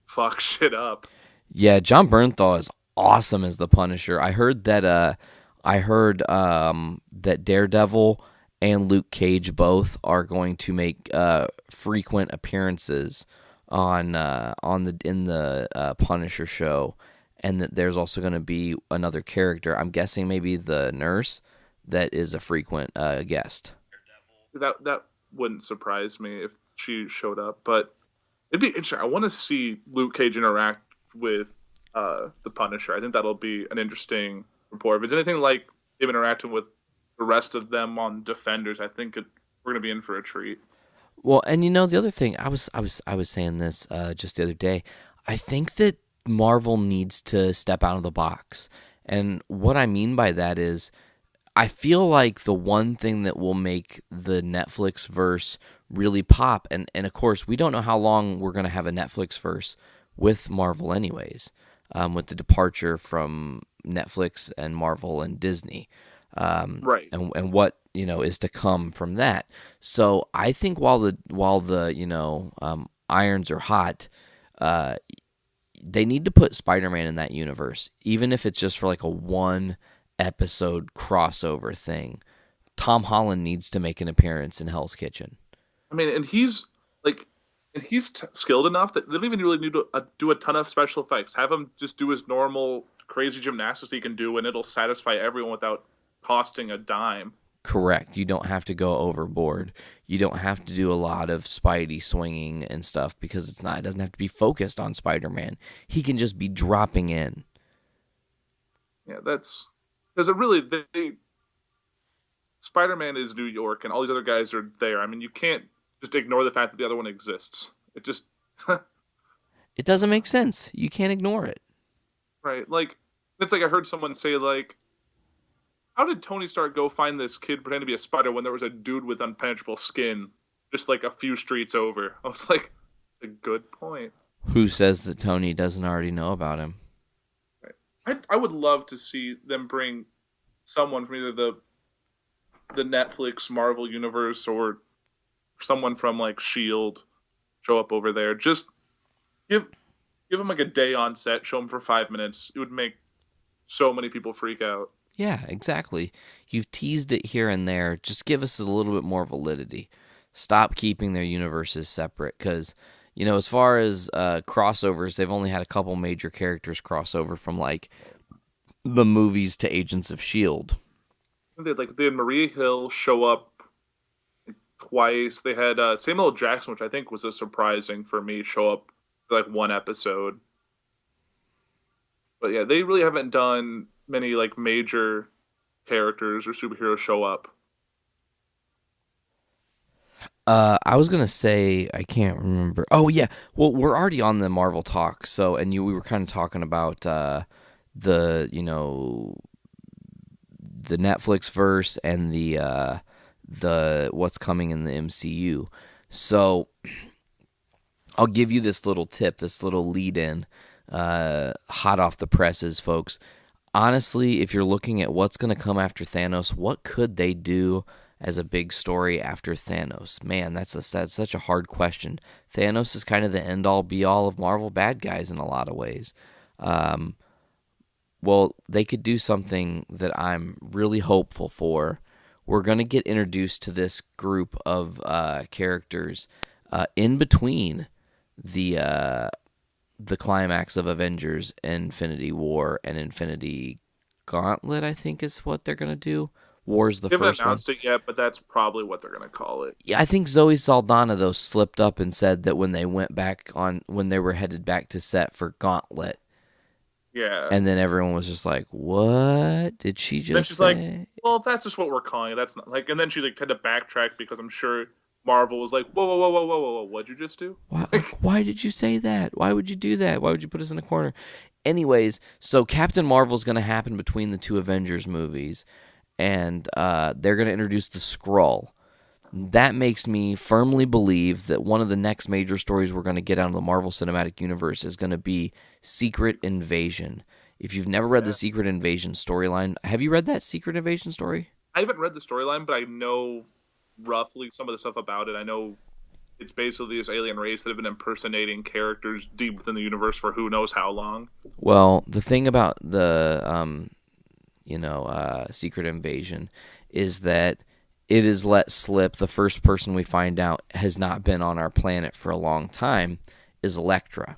Speaker 3: fuck shit up.
Speaker 5: Yeah, John Bernthal is awesome as the Punisher. I heard that that Daredevil and Luke Cage both are going to make frequent appearances in the Punisher show, and that there's also going to be another character. I'm guessing maybe the nurse that is a frequent guest.
Speaker 3: That wouldn't surprise me if she showed up, but it'd be interesting. I want to see Luke Cage interact with the Punisher. I think that'll be an interesting report. If it's anything like him interacting with the rest of them on Defenders, I think we're going to be in for a treat.
Speaker 5: Well, and the other thing, I was saying this just the other day. I think that Marvel needs to step out of the box, and what I mean by that is, I feel like the one thing that will make the Netflix verse really pop, and of course we don't know how long we're going to have a Netflix verse with Marvel, anyways, with the departure from Netflix and Marvel and Disney.
Speaker 3: Right.
Speaker 5: And what is to come from that. So I think while the irons are hot, they need to put Spider-Man in that universe, even if it's just for like a 1-episode crossover thing. Tom Holland needs to make an appearance in Hell's Kitchen.
Speaker 3: I mean, and he's skilled enough that they don't even really need to do a ton of special effects. Have him just do his normal crazy gymnastics he can do, and it'll satisfy everyone without costing a dime.
Speaker 5: Correct. You don't have to go overboard. You don't have to do a lot of Spidey swinging and stuff because it doesn't have to be focused on Spider-Man. He can just be dropping in.
Speaker 3: Yeah, that's because Spider-Man is New York and all these other guys are there. I mean, you can't just ignore the fact that the other one exists. It just
Speaker 5: it doesn't make sense. You can't ignore it.
Speaker 3: Right. Like, it's like I heard someone say, like, how did Tony Stark go find this kid pretending to be a spider when there was a dude with impenetrable skin just like a few streets over? I was like, a good point.
Speaker 5: Who says that Tony doesn't already know about him?
Speaker 3: Right. I would love to see them bring someone from either the Netflix Marvel universe or someone from like S.H.I.E.L.D. show up over there. Just give him like a day on set, show him for 5 minutes. It would make so many people freak out.
Speaker 5: Yeah, exactly. You've teased it here and there. Just give us a little bit more validity. Stop keeping their universes separate because, as far as crossovers, they've only had a couple major characters cross over from, like, the movies to Agents of S.H.I.E.L.D.
Speaker 3: they had Maria Hill show up twice. They had Samuel L. Jackson, which I think was a surprising for me, show up for like one episode. But yeah, they really haven't done many like major characters or superheroes show up.
Speaker 5: I was gonna say I can't remember. Oh yeah, well we're already on the Marvel talk. So we were kind of talking about the the Netflix verse and the what's coming in the MCU. So I'll give you this little tip, this little lead in, hot off the presses, folks. Honestly, if you're looking at what's going to come after Thanos, what could they do as a big story after Thanos? Man, that's such a hard question. Thanos is kind of the end-all, be-all of Marvel bad guys in a lot of ways. Well, they could do something that I'm really hopeful for. We're going to get introduced to this group of characters in between the climax of Avengers Infinity War and Infinity Gauntlet, I think is what they're going to do. War's the
Speaker 3: They haven't
Speaker 5: first one.
Speaker 3: announced it yet, but that's probably what they're going to call it.
Speaker 5: Yeah, I think Zoe Saldana, though, slipped up and said that when they were headed back to set for Gauntlet,
Speaker 3: Yeah.
Speaker 5: and then everyone was just like, what did she just
Speaker 3: then she's
Speaker 5: say?
Speaker 3: like, well, that's just what we're calling it. That's not like, and then she like had to backtrack because I'm sure Marvel was like, whoa, what'd you just do?
Speaker 5: Why did you say that? Why would you do that? Why would you put us in a corner? Anyways, so Captain Marvel's going to happen between the two Avengers movies, and they're going to introduce the Skrull. That makes me firmly believe that one of the next major stories we're going to get out of the Marvel Cinematic Universe is going to be Secret Invasion. If you've never read the Secret Invasion storyline, have you read that Secret Invasion story?
Speaker 3: I haven't read the storyline, but I know roughly some of the stuff about it. I know it's basically this alien race that have been impersonating characters deep within the universe for who knows how long.
Speaker 5: Well, the thing about the Secret Invasion is that it is let slip. The first person we find out has not been on our planet for a long time is Elektra.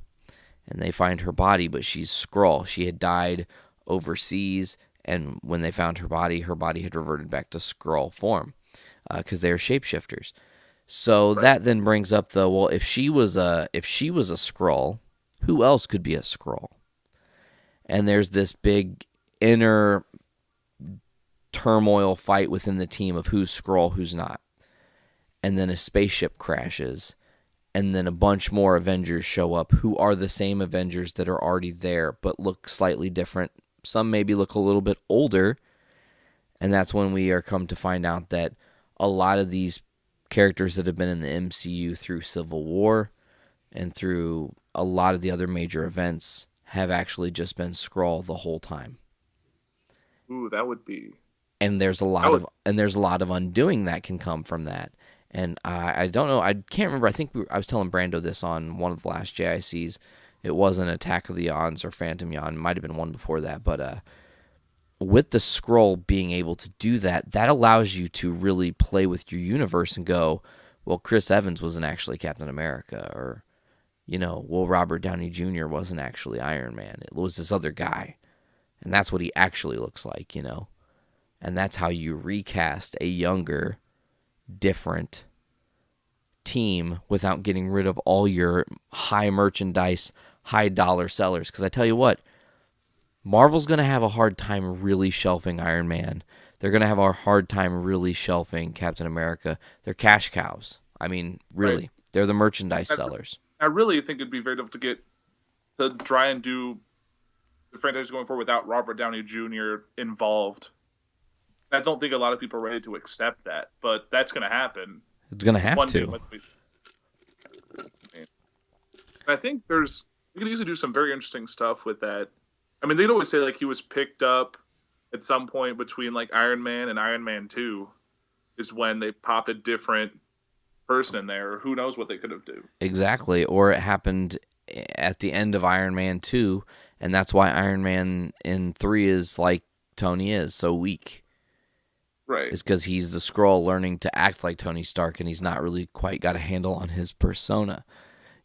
Speaker 5: And they find her body, but she's Skrull. She had died overseas, and when they found her body had reverted back to Skrull form because they are shapeshifters. So that then brings up if she was a Skrull, who else could be a Skrull? And there's this big inner turmoil fight within the team of who's Skrull, who's not. And then a spaceship crashes, and then a bunch more Avengers show up who are the same Avengers that are already there but look slightly different. Some maybe look a little bit older, and that's when we are come to find out that a lot of these characters that have been in the MCU through Civil War and through a lot of the other major events have actually just been Skrull the whole time.
Speaker 3: Ooh, that would be.
Speaker 5: And there's a lot of undoing that can come from that. And I don't know. I can't remember. I think I was telling Brando this on one of the last JICs. It wasn't Attack of the Yawns or Phantom Yawn. It might have been one before that. But with the Skrull being able to do that, that allows you to really play with your universe and go, well, Chris Evans wasn't actually Captain America. Or, Robert Downey Jr. wasn't actually Iron Man. It was this other guy. And that's what he actually looks like, And that's how you recast a younger, different team without getting rid of all your high merchandise, high dollar sellers. Because I tell you what, Marvel's going to have a hard time really shelving Iron Man. They're going to have a hard time really shelving Captain America. They're cash cows. I mean, really. Right. They're the merchandise sellers.
Speaker 3: I really think it'd be very difficult to try and do the franchise going forward without Robert Downey Jr. involved. I don't think a lot of people are ready to accept that, but that's going to happen.
Speaker 5: It's going to have to.
Speaker 3: I think we could easily do some very interesting stuff with that. I mean, they'd always say like he was picked up at some point between like Iron Man and Iron Man 2 is when they popped a different person in there. Or who knows what they could have done. Exactly.
Speaker 5: Or it happened at the end of Iron Man 2, and that's why Iron Man in 3 is like Tony is, so weak.
Speaker 3: Right.
Speaker 5: It's because he's the Skrull learning to act like Tony Stark, and he's not really quite got a handle on his persona,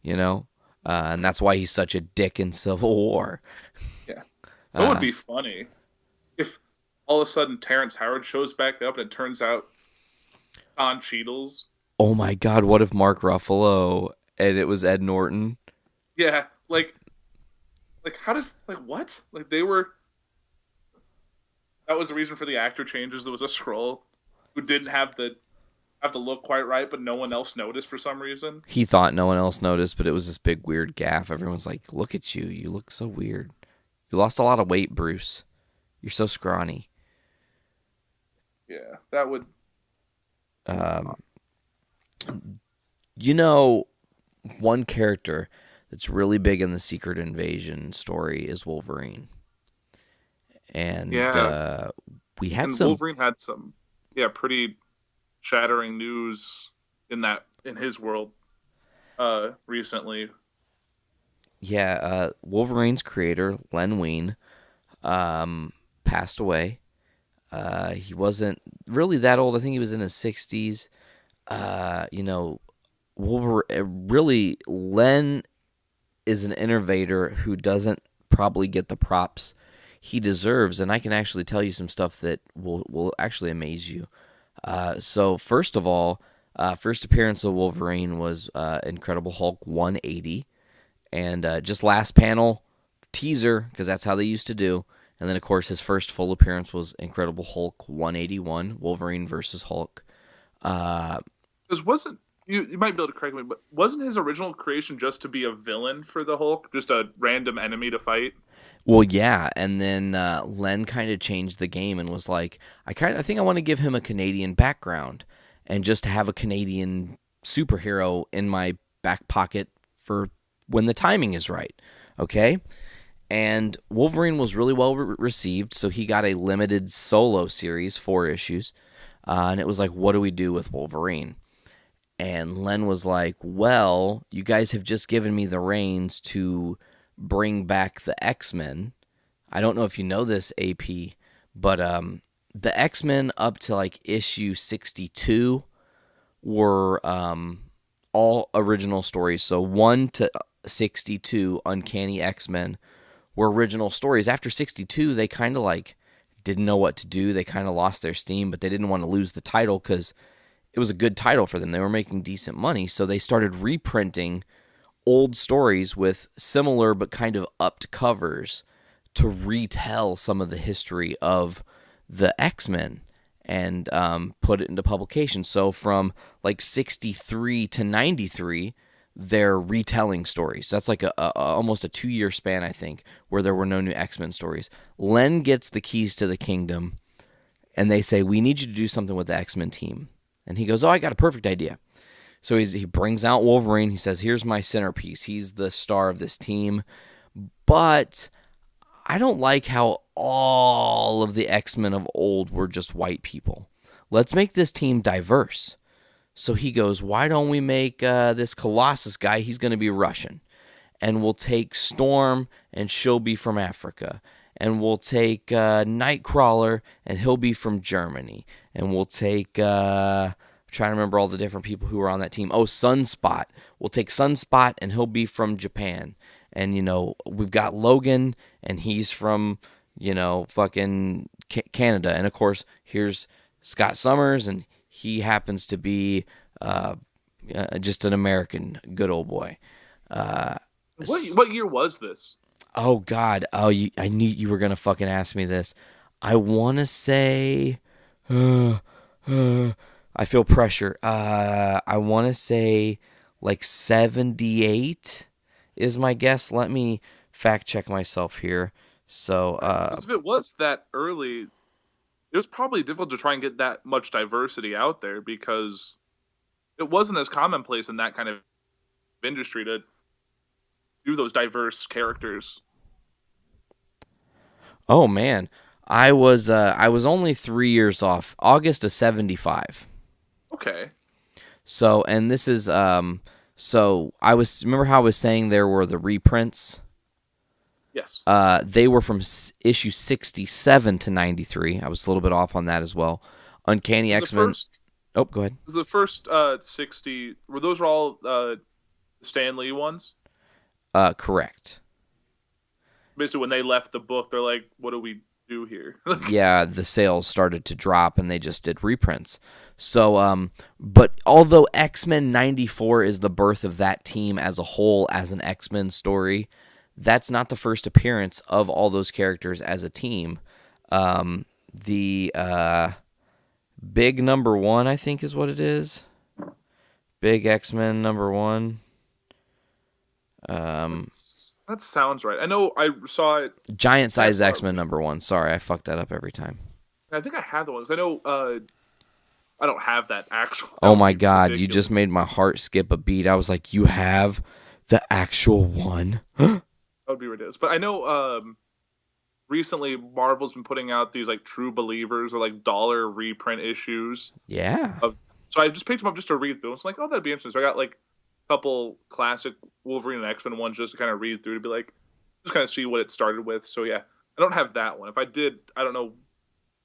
Speaker 5: and that's why he's such a dick in Civil War.
Speaker 3: Yeah. That would be funny. If all of a sudden Terrence Howard shows back up, and it turns out Don Cheadle's.
Speaker 5: Oh my God, what if Mark Ruffalo and it was Ed Norton?
Speaker 3: Yeah, like how does what? Like they were. That was the reason for the actor changes. There was a Skrull who didn't have the look quite right, but no one else noticed for some reason.
Speaker 5: He thought no one else noticed, but it was this big weird gaff. Everyone's like, "Look at you! You look so weird. You lost a lot of weight, Bruce. You're so scrawny."
Speaker 3: Yeah, that would.
Speaker 5: You know, one character that's really big in the Secret Invasion story is Wolverine, and
Speaker 3: Yeah.
Speaker 5: we had
Speaker 3: And
Speaker 5: some.
Speaker 3: Wolverine had some, pretty shattering news in his world recently.
Speaker 5: Yeah, Wolverine's creator, Len Wein, passed away. He wasn't really that old. I think he was in his 60s. Really, Len is an innovator who doesn't probably get the props he deserves, and I can actually tell you some stuff that will actually amaze you. So first of all, first appearance of Wolverine was Incredible Hulk 180, and just last panel teaser, because that's how they used to do. And then, of course, his first full appearance was Incredible Hulk 181, Wolverine versus Hulk.
Speaker 3: Because wasn't you might be able to correct me, but wasn't his original creation just to be a villain for the Hulk, just a random enemy to fight?
Speaker 5: Well, yeah, and then Len kind of changed the game and was like, I think I want to give him a Canadian background and just have a Canadian superhero in my back pocket for when the timing is right, okay? And Wolverine was really well received, so he got a limited solo series, 4 issues, and it was like, what do we do with Wolverine? And Len was like, well, you guys have just given me the reins to bring back the X-Men. I don't know if you know this, AP, but the X-Men up to like issue 62 were all original stories. So 1 to 62 Uncanny X-Men were original stories. After 62, they kind of like didn't know what to do. They kind of lost their steam, but they didn't want to lose the title because it was a good title for them. They were making decent money, so they started reprinting old stories with similar but kind of upped covers to retell some of the history of the X-Men and put it into publication. So from like 63 to 93, they're retelling stories. That's like almost a 2-year span, I think, where there were no new X-Men stories. Len gets the keys to the kingdom, and they say, we need you to do something with the X-Men team. And he goes, I got a perfect idea. So he brings out Wolverine. He says, here's my centerpiece. He's the star of this team. But I don't like how all of the X-Men of old were just white people. Let's make this team diverse. So he goes, why don't we make this Colossus guy, he's going to be Russian. And we'll take Storm, and she'll be from Africa. And we'll take Nightcrawler, and he'll be from Germany. And we'll take, I'm trying to remember all the different people who were on that team. Oh, Sunspot. We'll take Sunspot, and he'll be from Japan. And, we've got Logan, and he's from, fucking Canada. And, of course, here's Scott Summers, and he happens to be just an American good old boy.
Speaker 3: What year was this?
Speaker 5: Oh, God. Oh, I knew you were going to fucking ask me this. I want to say... I feel pressure. I want to say like 78 is my guess. Let me fact check myself here. So,
Speaker 3: if it was that early, it was probably difficult to try and get that much diversity out there because it wasn't as commonplace in that kind of industry to do those diverse characters.
Speaker 5: Oh man, I was only 3 years off. August of 75.
Speaker 3: Okay.
Speaker 5: So, and this is so remember how I was saying there were the reprints?
Speaker 3: Yes.
Speaker 5: They were from issue 67 to 93. I was a little bit off on that as well. Uncanny X-Men. Oh, go ahead.
Speaker 3: The first 60 were those all Stan Lee ones?
Speaker 5: Correct.
Speaker 3: Basically, when they left the book, they're like, "What do we do here?
Speaker 5: Yeah, the sales started to drop and they just did reprints. So, but although X-Men 94 is the birth of that team as a whole as an X-Men story, that's not the first appearance of all those characters as a team. The Big Number 1, I think is what it is. Big X-Men number 1.
Speaker 3: That sounds right. I know I saw it.
Speaker 5: Giant Size X-Men number 1. Sorry, I fucked that up every time.
Speaker 3: I think I have the one. 'Cause I know I don't have that actual.
Speaker 5: Oh my god, you just made my heart skip a beat. I was like, you have the actual one?
Speaker 3: That would be ridiculous. But I know recently Marvel's been putting out these like True Believers or like dollar reprint issues.
Speaker 5: Yeah.
Speaker 3: So I just picked them up just to read through. It's like, oh, that'd be interesting. So I got like a couple classic Wolverine and X-Men ones just to kind of read through to be like, just kind of see what it started with. So yeah, I don't have that one. If I did, I don't know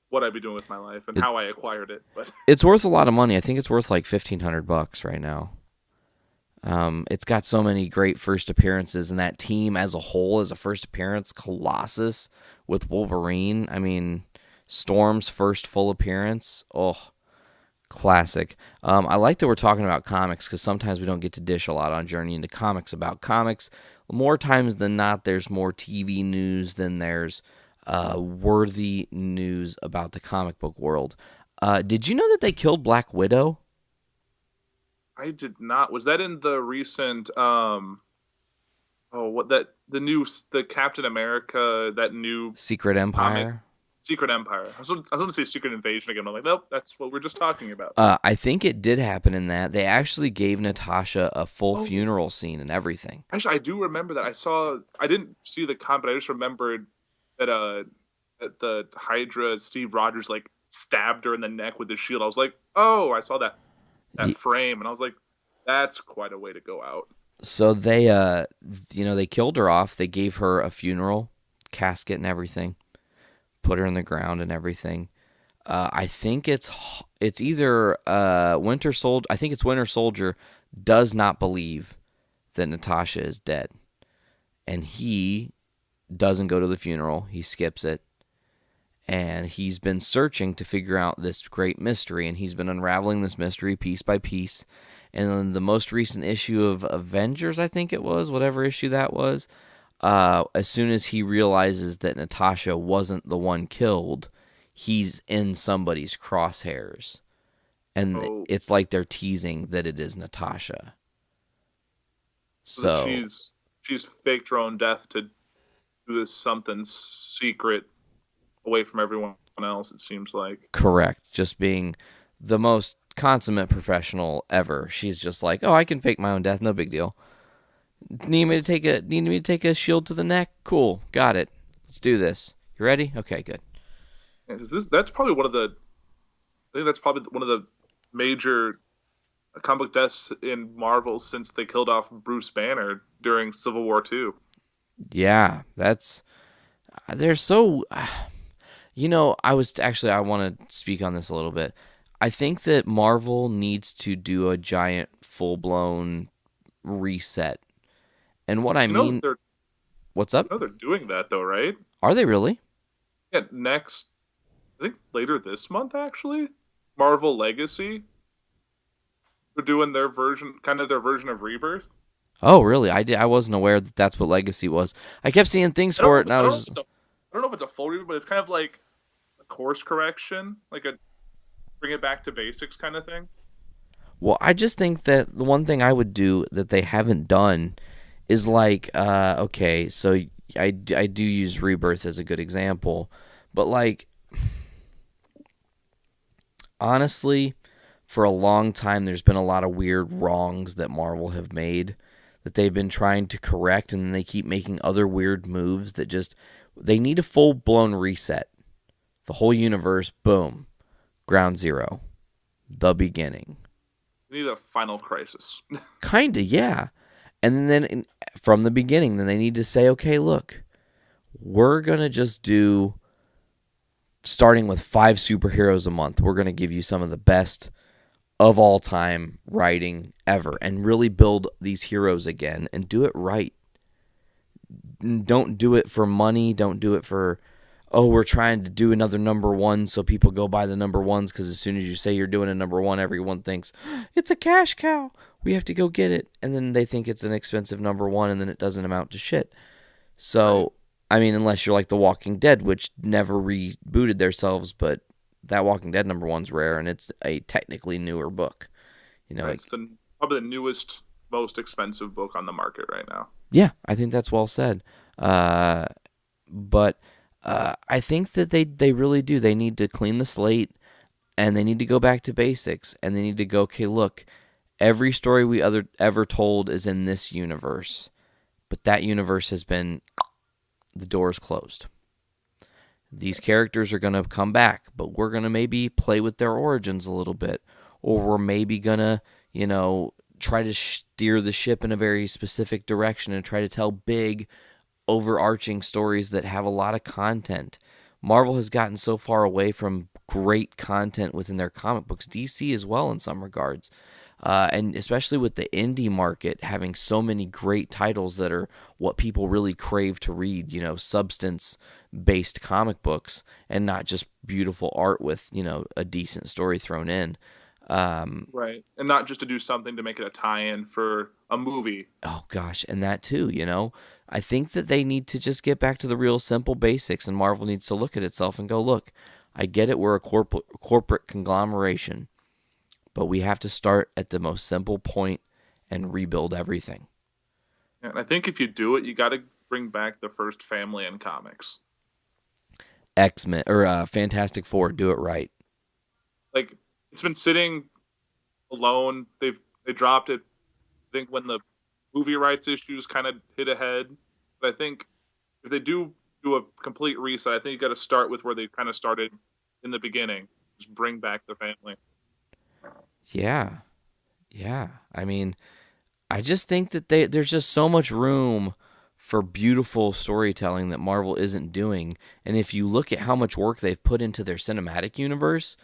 Speaker 3: what I'd be doing with my life and how I acquired it. But
Speaker 5: it's worth a lot of money. I think it's worth like $1,500 right now. It's got so many great first appearances, and that team as a whole is a first appearance colossus with Wolverine. I mean, Storm's first full appearance. Oh, classic. I like that we're talking about comics because sometimes we don't get to dish a lot on Journey into Comics about comics. More times than not, there's more TV news than there's worthy news about the comic book world. Did you know that they killed Black Widow?
Speaker 3: I did not. Was that in the recent the Captain America, that new
Speaker 5: Secret Empire?
Speaker 3: comic? Secret Empire. I was going to say Secret Invasion again. I'm like, nope, that's what we're just talking about.
Speaker 5: I think it did happen in that. They actually gave Natasha a full funeral scene and everything.
Speaker 3: Actually, I do remember that. I didn't see the comic, but I just remembered that the Hydra, Steve Rogers, like stabbed her in the neck with his shield. I was like, oh, I saw that frame, and I was like, that's quite a way to go out.
Speaker 5: So they, they killed her off. They gave her a funeral, casket and everything, put her in the ground and everything. I think it's either Winter Soldier. I think it's Winter Soldier does not believe that Natasha is dead, and he doesn't go to the funeral. He skips it. And he's been searching to figure out this great mystery, and he's been unraveling this mystery piece by piece. And in the most recent issue of Avengers, I think it was, whatever issue that was, as soon as he realizes that Natasha wasn't the one killed, he's in somebody's crosshairs. And it's like they're teasing that it is Natasha. So
Speaker 3: she's faked her own death to do this something secret away from everyone else, it seems like.
Speaker 5: Correct. Just being the most consummate professional ever. She's just like, oh, I can fake my own death, no big deal. Need me to take a shield to the neck? Cool, got it. Let's do this. You ready? Okay, good.
Speaker 3: Yeah, that's probably one of the major comic book deaths in Marvel since they killed off Bruce Banner during Civil War II.
Speaker 5: Yeah, they're so. I want to speak on this a little bit. I think that Marvel needs to do a giant, full-blown reset. And what I mean... What's up?
Speaker 3: I know they're doing that, though, right?
Speaker 5: Are they really?
Speaker 3: Yeah, I think later this month, actually. Marvel Legacy. They're doing their version of Rebirth.
Speaker 5: Oh, really? I wasn't aware that that's what Legacy was. I kept seeing things for it, and I was...
Speaker 3: I don't know if it's a full reboot, but it's kind of like a course correction, like a bring it back to basics kind of thing.
Speaker 5: Well, I just think that the one thing I would do that they haven't done is like, okay, so I do use Rebirth as a good example, but like, honestly, for a long time, there's been a lot of weird wrongs that Marvel have made that they've been trying to correct, and then they keep making other weird moves that just... They need a full-blown reset. The whole universe, boom. Ground zero. The beginning.
Speaker 3: They need a final crisis.
Speaker 5: Kinda, yeah. And then from the beginning, then they need to say, okay, look, we're going to just do, starting with 5 superheroes a month, we're going to give you some of the best of all time writing ever and really build these heroes again and do it right. Don't do it for money. Don't do it for, oh, we're trying to do another number one so people go buy the number ones, because as soon as you say you're doing a number one, everyone thinks it's a cash cow. We have to go get it. And then they think it's an expensive number one, and then it doesn't amount to shit. So,
Speaker 3: Right.
Speaker 5: I mean, unless you're like The Walking Dead, which never rebooted themselves, but that Walking Dead number one's rare, and it's a technically newer book. You know,
Speaker 3: Right.
Speaker 5: like,
Speaker 3: It's probably the newest, most expensive book on the market right now.
Speaker 5: yeah, I think that's well said. But I think that they really do. They need to clean the slate, and they need to go back to basics, and they need to go, okay, look, every story we ever told is in this universe, but that universe has been, the door's closed. These characters are going to come back, but we're going to maybe play with their origins a little bit, or we're maybe going to, try to steer the ship in a very specific direction and try to tell big, overarching stories that have a lot of content. Marvel has gotten so far away from great content within their comic books. DC as well in some regards. And especially with the indie market having so many great titles that are what people really crave to read, substance-based comic books and not just beautiful art with, a decent story thrown in.
Speaker 3: Right. And not just to do something to make it a tie-in for a movie.
Speaker 5: Oh, gosh, and that too, I think that they need to just get back to the real simple basics, and Marvel needs to look at itself and go, look, I get it, we're a corporate conglomeration, but we have to start at the most simple point and rebuild everything.
Speaker 3: And I think if you do it, you got to bring back the first family in comics.
Speaker 5: X-Men or Fantastic Four, do it right.
Speaker 3: Like, it's been sitting alone. They dropped it, I think, when the movie rights issues kind of hit ahead. But I think if they do a complete reset, I think you got to start with where they kind of started in the beginning. Just bring back the family.
Speaker 5: Yeah. I mean, I just think that there's just so much room for beautiful storytelling that Marvel isn't doing. And if you look at how much work they've put into their cinematic universe,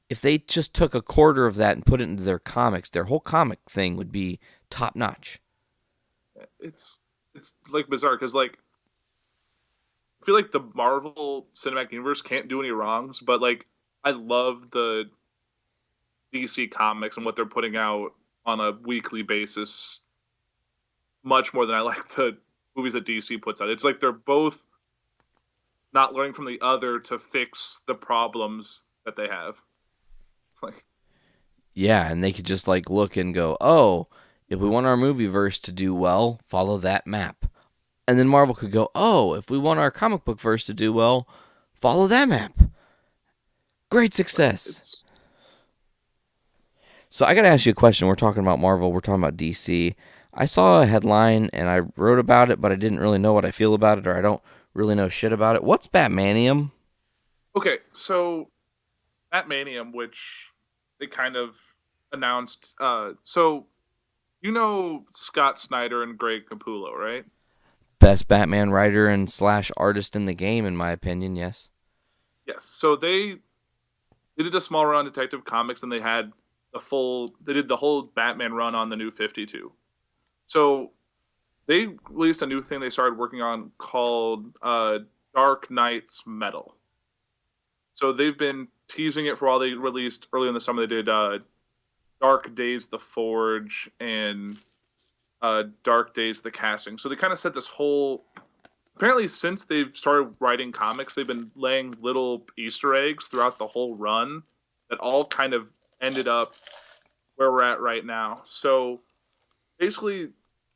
Speaker 5: if they just took a quarter of that and put it into their comics, their whole comic thing would be top notch.
Speaker 3: It's like bizarre because like I feel like the Marvel Cinematic Universe can't do any wrongs, but like I love the DC comics and what they're putting out on a weekly basis much more than I like the movies that DC puts out. It's like they're both not learning from the other to fix the problems that they have. Like,
Speaker 5: Yeah, and they could just like look and go, oh, if we want our movie verse to do well, follow that map. And then Marvel could go, oh, if we want our comic book verse to do well, follow that map. Great success. So I got to ask you a question. We're talking about Marvel. We're talking about DC. I saw a headline and I wrote about it, but I didn't really know what I feel about it, or I don't really know shit about it. What's Batmanium?
Speaker 3: okay, so Batmanium, which they kind of announced. So you know Scott Snyder and Greg Capullo, right?
Speaker 5: Best Batman writer and / artist in the game, in my opinion, yes.
Speaker 3: Yes. So they did a small run on Detective Comics, and they did the whole Batman run on the New 52. So they released a new thing they started working on called Dark Knight's Metal. So they've been teasing it for a while. They released earlier in the summer. They did Dark Days the Forge and Dark Days the Casting. So they kind of set this whole. Apparently, since they've started writing comics, they've been laying little Easter eggs throughout the whole run that all kind of ended up where we're at right now. So basically,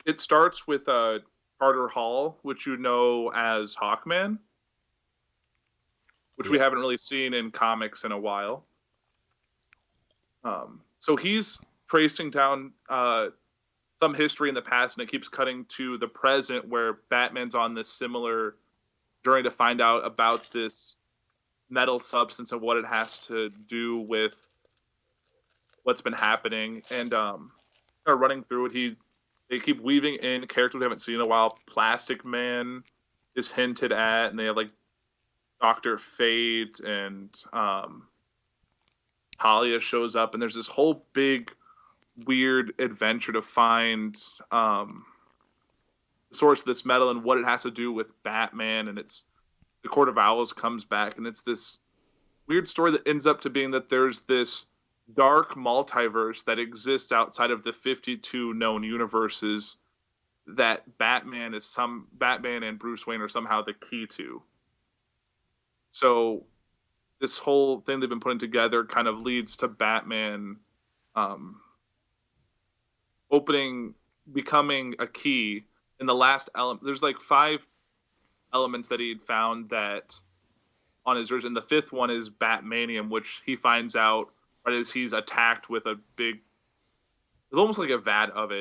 Speaker 3: it starts with Carter Hall, which you know as Hawkman, which we haven't really seen in comics in a while. So he's tracing down some history in the past, and it keeps cutting to the present where Batman's on this similar journey to find out about this metal substance and what it has to do with what's been happening. And running through it, they keep weaving in characters we haven't seen in a while. Plastic Man is hinted at, and they have like Dr. Fate and Talia shows up, and there's this whole big weird adventure to find the source of this metal and what it has to do with Batman. And it's the Court of Owls comes back, and it's this weird story that ends up to being that there's this dark multiverse that exists outside of the 52 known universes that Batman and Bruce Wayne are somehow the key to. So this whole thing they've been putting together kind of leads to Batman becoming a key in the last element. There's like 5 elements that he'd found that on his version. The 5th one is Batmanium, which he finds out right as he's attacked with a big, it's almost like a vat of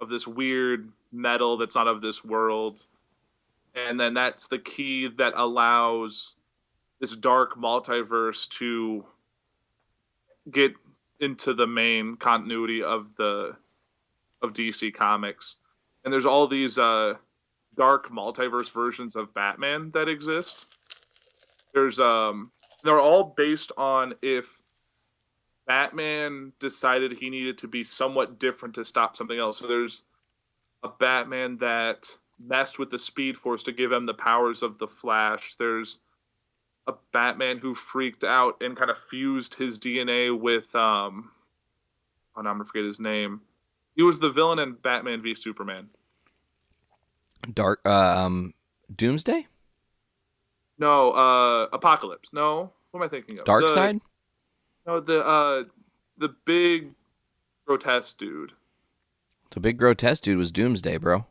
Speaker 3: this weird metal that's not of this world. And then that's the key that allows this dark multiverse to get into the main continuity of DC Comics. And there's all these dark multiverse versions of Batman that exist. They're all based on if Batman decided he needed to be somewhat different to stop something else. So there's a Batman that messed with the Speed Force to give him the powers of the Flash. There's a Batman who freaked out and kind of fused his DNA with now I'm gonna forget his name. He was the villain in Batman v Superman.
Speaker 5: Doomsday?
Speaker 3: No, Apocalypse. No, what am I thinking of?
Speaker 5: Darkseid?
Speaker 3: No, the big grotesque dude.
Speaker 5: The big grotesque dude was Doomsday, bro.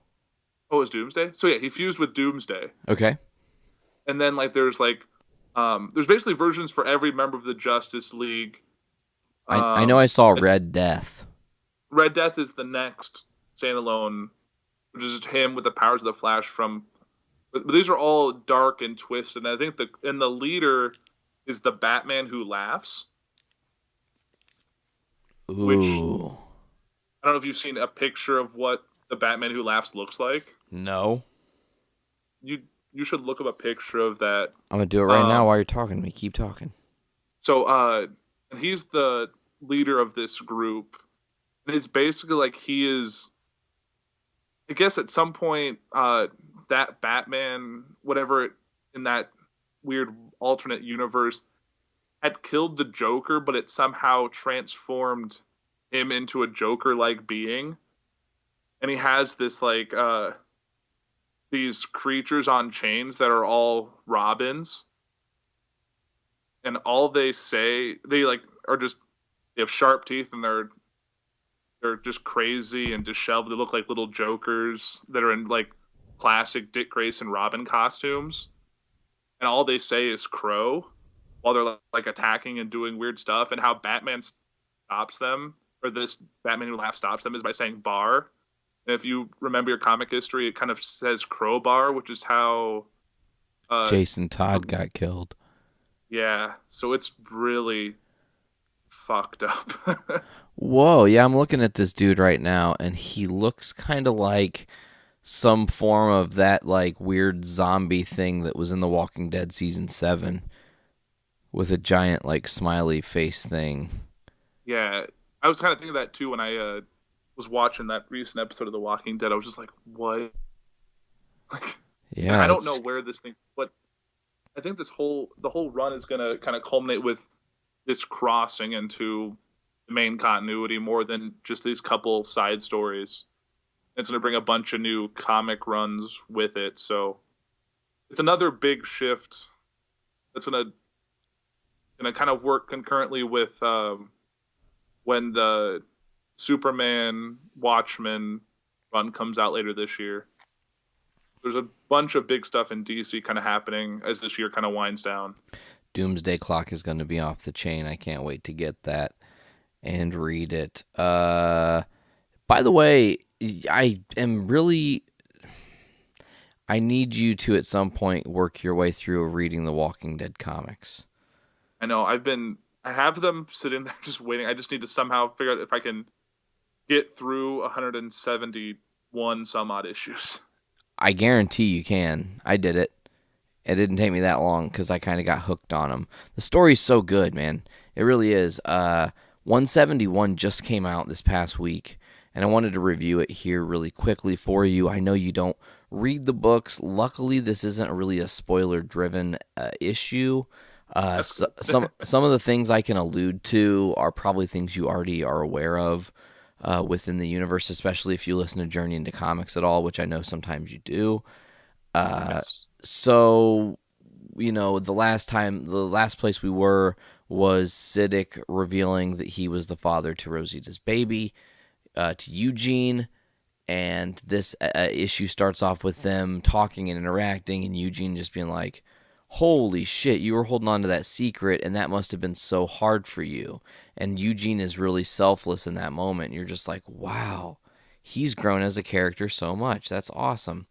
Speaker 3: Oh, it was Doomsday? So yeah, he fused with Doomsday.
Speaker 5: Okay.
Speaker 3: And then there's basically versions for every member of the Justice League.
Speaker 5: I know I saw Red Death.
Speaker 3: Red Death is the next standalone, which is just him with the powers of the Flash but these are all dark and twisted. And I think the leader is the Batman who laughs.
Speaker 5: Ooh.
Speaker 3: Which, I don't know if you've seen a picture of what the Batman who laughs looks like.
Speaker 5: No.
Speaker 3: You should look up a picture of that.
Speaker 5: I'm going to do it right now while you're talking to me. Keep talking.
Speaker 3: So, and he's the leader of this group. And it's basically like he is, I guess at some point, that Batman, in that weird alternate universe, had killed the Joker, but it somehow transformed him into a Joker-like being. And he has this, these creatures on chains that are all Robins. And all they say, they have sharp teeth and they're just crazy and disheveled. They look like little Jokers that are in classic Dick Grayson Robin costumes. And all they say is crow while they're attacking and doing weird stuff. And how Batman stops them, or this Batman who laughs stops them, is by saying bar. And if you remember your comic history, it kind of says crowbar, which is how
Speaker 5: Jason Todd got killed.
Speaker 3: Yeah, so it's really fucked up.
Speaker 5: Whoa, yeah, I'm looking at this dude right now, and he looks kind of like some form of that weird zombie thing that was in The Walking Dead season 7 with a giant smiley face thing. Yeah,
Speaker 3: I was kind of thinking that too when I was watching that recent episode of The Walking Dead. I was just like, what?
Speaker 5: Yeah,
Speaker 3: I don't know where this thing, but I think the whole run is going to kind of culminate with this crossing into the main continuity more than just these couple side stories. It's going to bring a bunch of new comic runs with it. So it's another big shift that's going to kind of work concurrently with when the Superman Watchmen run comes out later this year. There's a bunch of big stuff in DC kind of happening as this year kind of winds down.
Speaker 5: Doomsday Clock is going to be off the chain. I can't wait to get that and read it. By the way, I need you to at some point work your way through reading the Walking Dead comics.
Speaker 3: I know. I have them sitting there just waiting. I just need to somehow figure out if I can get through 171 some odd issues.
Speaker 5: I guarantee you can. I did it. It didn't take me that long because I kind of got hooked on them. The story's so good, man. It really is. 171 just came out this past week, and I wanted to review it here really quickly for you. I know you don't read the books. Luckily, this isn't really a spoiler-driven issue. Some of the things I can allude to are probably things you already are aware of within the universe, especially if you listen to Journey into Comics at all, which I know sometimes you do.
Speaker 3: Yes.
Speaker 5: So, the last place we were was Siddiq revealing that he was the father to Rosita's baby, to Eugene. And this issue starts off with them talking and interacting, and Eugene just being like, holy shit, you were holding on to that secret, and that must have been so hard for you. And Eugene is really selfless in that moment. You're just like, wow, he's grown as a character so much. That's awesome.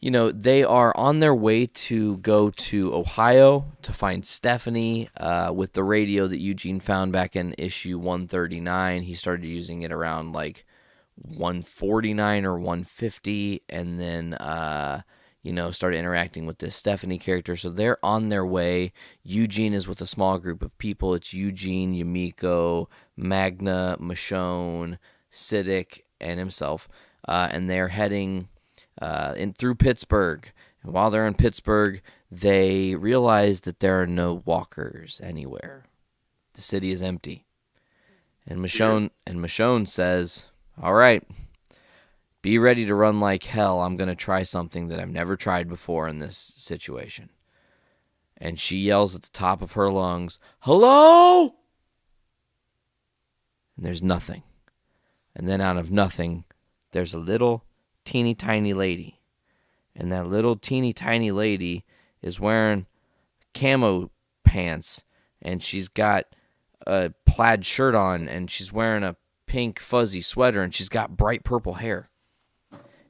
Speaker 5: They are on their way to go to Ohio to find Stephanie with the radio that Eugene found back in issue 139. He started using it around like 149 or 150, and then, started interacting with this Stephanie character. So they're on their way. Eugene is with a small group of people. It's Eugene, Yumiko, Magna, Michonne, Siddiq, and himself. And they're heading through Pittsburgh. And while they're in Pittsburgh, they realize that there are no walkers anywhere. The city is empty. And Michonne says, all right, be ready to run like hell. I'm going to try something that I've never tried before in this situation. And she yells at the top of her lungs, hello? And there's nothing. And then out of nothing, there's a little teeny tiny lady. And that little teeny tiny lady is wearing camo pants, and she's got a plaid shirt on, and she's wearing a pink fuzzy sweater, and she's got bright purple hair.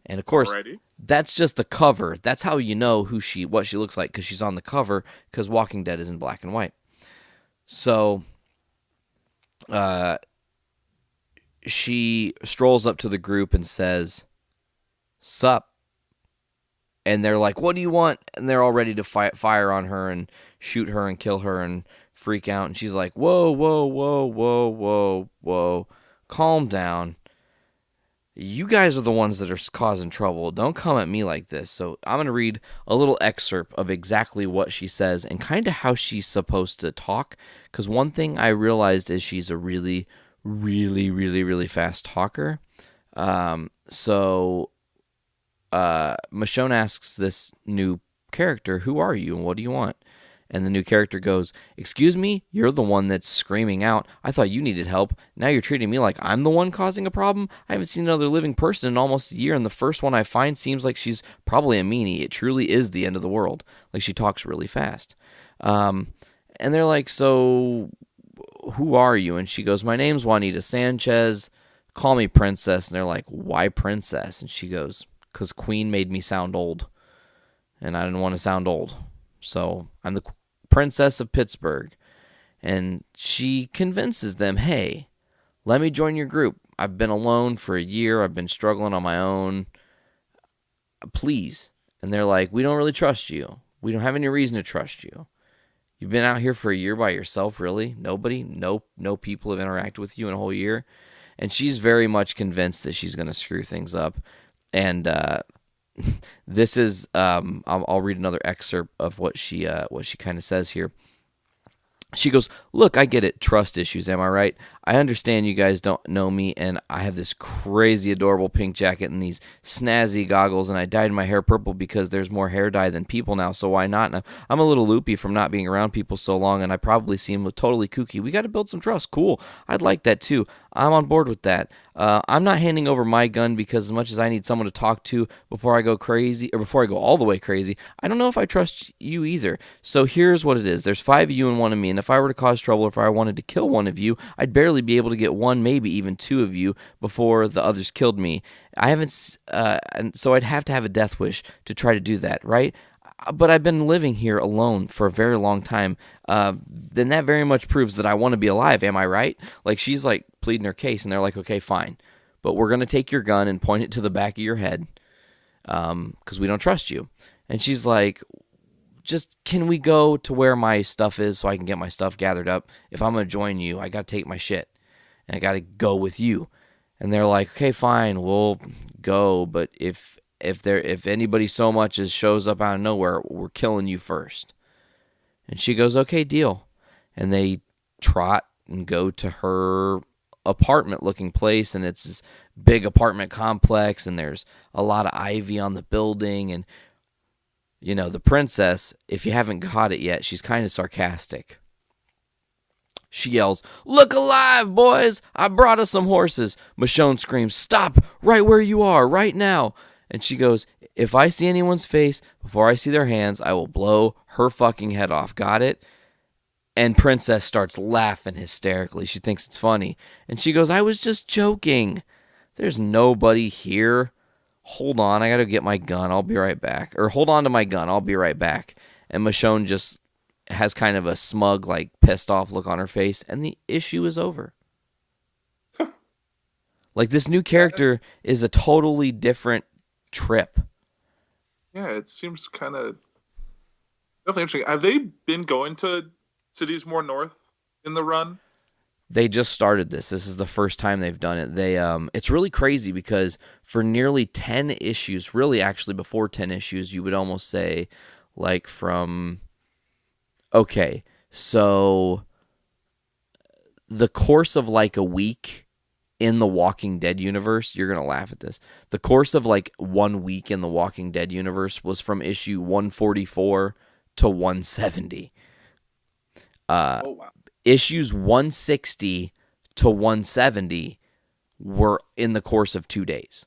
Speaker 5: And of course, that's just the cover. That's how you know what she looks like, because she's on the cover, because Walking Dead is in black and white. So she strolls up to the group and says, sup? And they're like, what do you want? And they're all ready to fire on her and shoot her and kill her and freak out. And she's like, whoa, whoa, whoa, whoa, whoa, whoa. Calm down. You guys are the ones that are causing trouble. Don't come at me like this. So I'm going to read a little excerpt of exactly what she says and kind of how she's supposed to talk. Because one thing I realized is she's a really, really, really, really fast talker. Michonne asks this new character, who are you and what do you want? And the new character goes, excuse me, you're the one that's screaming out. I thought you needed help. Now you're treating me like I'm the one causing a problem? I haven't seen another living person in almost a year, and the first one I find seems like she's probably a meanie. It truly is the end of the world. Like, she talks really fast. And they're like, so who are you? And she goes, my name's Juanita Sanchez. Call me Princess. And they're like, why Princess? And she goes, because Queen made me sound old, and I didn't want to sound old. So I'm the Princess of Pittsburgh. And she convinces them, hey, let me join your group. I've been alone for a year. I've been struggling on my own. Please. And they're like, we don't really trust you. We don't have any reason to trust you. You've been out here for a year by yourself, really? Nobody? No people have interacted with you in a whole year? And she's very much convinced that she's going to screw things up. And this is, I'll read another excerpt of what she kind of says here. She goes, look, I get it. Trust issues, am I right? I understand you guys don't know me, and I have this crazy adorable pink jacket and these snazzy goggles, and I dyed my hair purple because there's more hair dye than people now, so why not? And I'm a little loopy from not being around people so long, and I probably seem totally kooky. We got to build some trust. Cool. I'd like that too. I'm on board with that. I'm not handing over my gun because as much as I need someone to talk to before I go crazy, or before I go all the way crazy, I don't know if I trust you either. So here's what it is. There's 5 of you and 1 of me, and if I were to cause trouble, or if I wanted to kill one of you, I'd barely be able to get 1, maybe even 2 of you before the others killed me. I haven't, and so I'd have to have a death wish to try to do that, right? But I've been living here alone for a very long time. Then that very much proves that I want to be alive. Am I right? Like, she's like pleading her case, and they're like, okay, fine, but we're going to take your gun and point it to the back of your head because we don't trust you. And she's like, just, can we go to where my stuff is so I can get my stuff gathered up? If I'm going to join you, I got to take my shit, and I got to go with you. And they're like, okay, fine, we'll go, but if anybody so much as shows up out of nowhere, we're killing you first. And she goes, okay, deal. And they trot and go to her apartment-looking place, and it's this big apartment complex, and there's a lot of ivy on the building, and the princess, if you haven't caught it yet, she's kind of sarcastic. She yells, "Look alive, boys! I brought us some horses." Michonne screams, "Stop right where you are, right now." And she goes, "If I see anyone's face before I see their hands, I will blow her fucking head off. Got it?" And Princess starts laughing hysterically. She thinks it's funny. And she goes, "I was just joking. There's nobody here. Hold on, I gotta get my gun. I'll be right back." Or, "Hold on to my gun. I'll be right back." And Michonne just has kind of a smug, like, pissed off look on her face, and the issue is over. Like, this new character is a totally different trip.
Speaker 3: Yeah, it seems kind of definitely interesting. Have they been going to cities more north in the run?
Speaker 5: They just started this. This is the first time they've done it. It's really crazy because for nearly 10 issues, really actually before 10 issues, you would almost say, like, from... Okay, so the course of like a week in the Walking Dead universe, you're going to laugh at this. The course of like 1 week in the Walking Dead universe was from issue 144 to 170.
Speaker 3: Wow.
Speaker 5: Issues 160 to 170 were in the course of 2 days.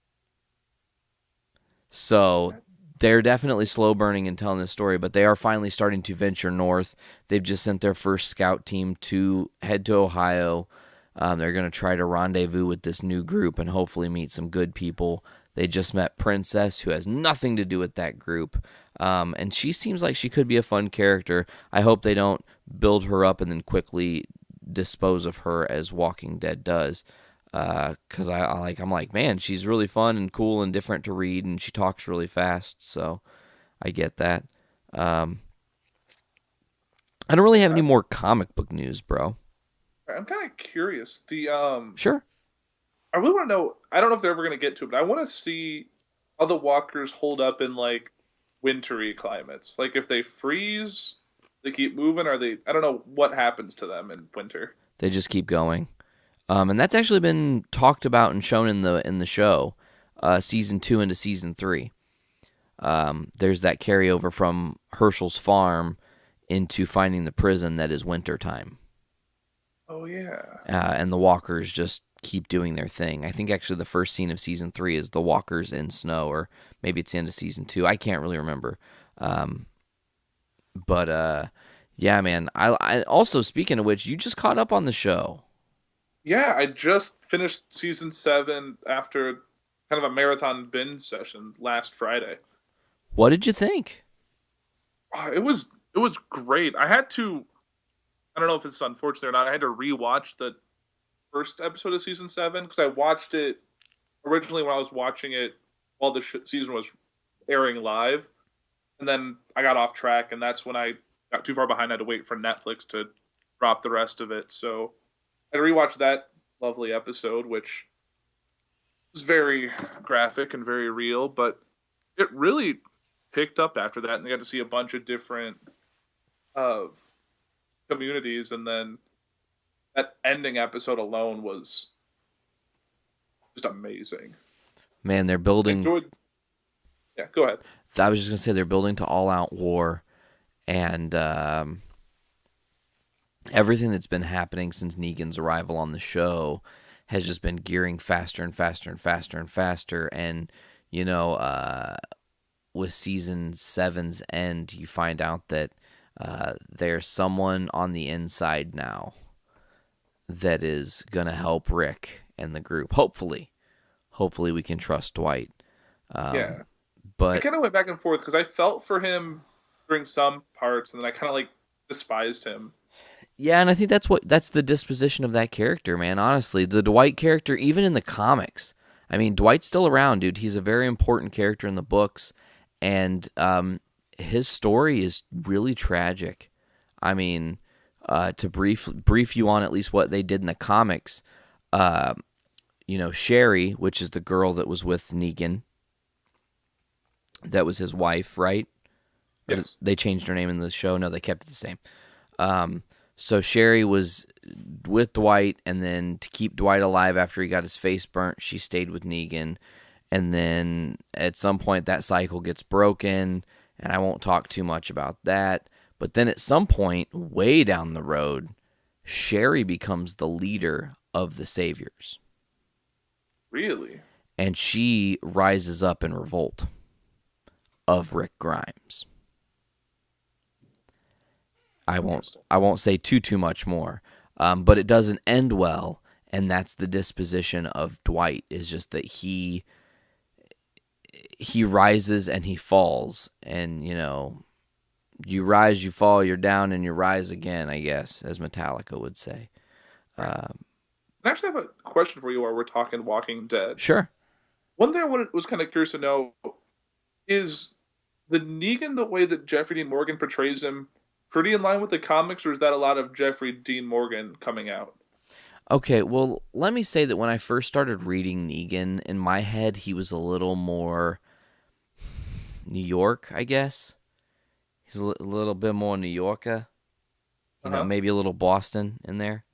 Speaker 5: So they're definitely slow burning and telling this story, but they are finally starting to venture north. They've just sent their first scout team to head to Ohio. They're going to try to rendezvous with this new group and hopefully meet some good people. They just met Princess, who has nothing to do with that group. And she seems like she could be a fun character. I hope they don't build her up and then quickly dispose of her as Walking Dead does. Because I'm like, man, she's really fun and cool and different to read, and she talks really fast, so I get that. I don't really have any more comic book news, bro.
Speaker 3: I'm kind of curious.
Speaker 5: Sure.
Speaker 3: I really want to know. I don't know if they're ever going to get to it, but I want to see how the walkers hold up in like wintry climates. Like if they freeze, they keep moving. I don't know what happens to them in winter.
Speaker 5: They just keep going. And that's actually been talked about and shown in the show, season 2 into season 3. There's that carryover from Herschel's farm into finding the prison that is wintertime.
Speaker 3: Oh yeah.
Speaker 5: And the walkers just keep doing their thing. I think actually the first scene of season 3 is the walkers in snow, or maybe it's the end of season 2. I can't really remember. But yeah, man. I also, speaking of which, you just caught up on the show.
Speaker 3: Yeah, I just finished season 7 after kind of a marathon binge session last Friday.
Speaker 5: What did you think?
Speaker 3: It was great. I don't know if it's unfortunate or not, I had to rewatch the first episode of season 7 because I watched it originally when I was watching it while the season was airing live, and then I got off track, and that's when I got too far behind. I had to wait for Netflix to drop the rest of it, so I rewatched that lovely episode, which was very graphic and very real, but it really picked up after that, and they got to see a bunch of different communities, and then that ending episode alone was just amazing.
Speaker 5: Man, they're building...
Speaker 3: Yeah, go ahead.
Speaker 5: I was just going to say they're building to all-out war, and... everything that's been happening since Negan's arrival on the show has just been gearing faster and faster and faster and faster. And, with season 7's end, you find out that there's someone on the inside now that is going to help Rick and the group. Hopefully we can trust Dwight.
Speaker 3: Yeah.
Speaker 5: But
Speaker 3: I kind of went back and forth because I felt for him during some parts, and then I kind of like despised him.
Speaker 5: Yeah, and I think that's the disposition of that character, man. Honestly, the Dwight character, even in the comics, I mean, Dwight's still around, dude. He's a very important character in the books, and his story is really tragic. I mean, to brief you on at least what they did in the comics, Sherry, which is the girl that was with Negan, that was his wife, right?
Speaker 3: Yes.
Speaker 5: They changed her name in the show. No, they kept it the same. So Sherry was with Dwight, and then to keep Dwight alive after he got his face burnt, she stayed with Negan. And then at some point that cycle gets broken, and I won't talk too much about that. But then at some point, way down the road, Sherry becomes the leader of the Saviors.
Speaker 3: Really?
Speaker 5: And she rises up in revolt of Rick Grimes. I won't say too much more, but it doesn't end well, and that's the disposition of Dwight. Is just that he rises and he falls, and you rise, you fall, you're down, and you rise again, I guess, as Metallica would say.
Speaker 3: I actually have a question for you while we're talking Walking Dead.
Speaker 5: Sure.
Speaker 3: One thing I was kind of curious to know is the Negan, the way that Jeffrey Dean Morgan portrays him, pretty in line with the comics, or is that a lot of Jeffrey Dean Morgan coming out?
Speaker 5: Okay, well, let me say that when I first started reading Negan, in my head, he was a little more New York, I guess. He's a little bit more New Yorker. Maybe a little Boston in there.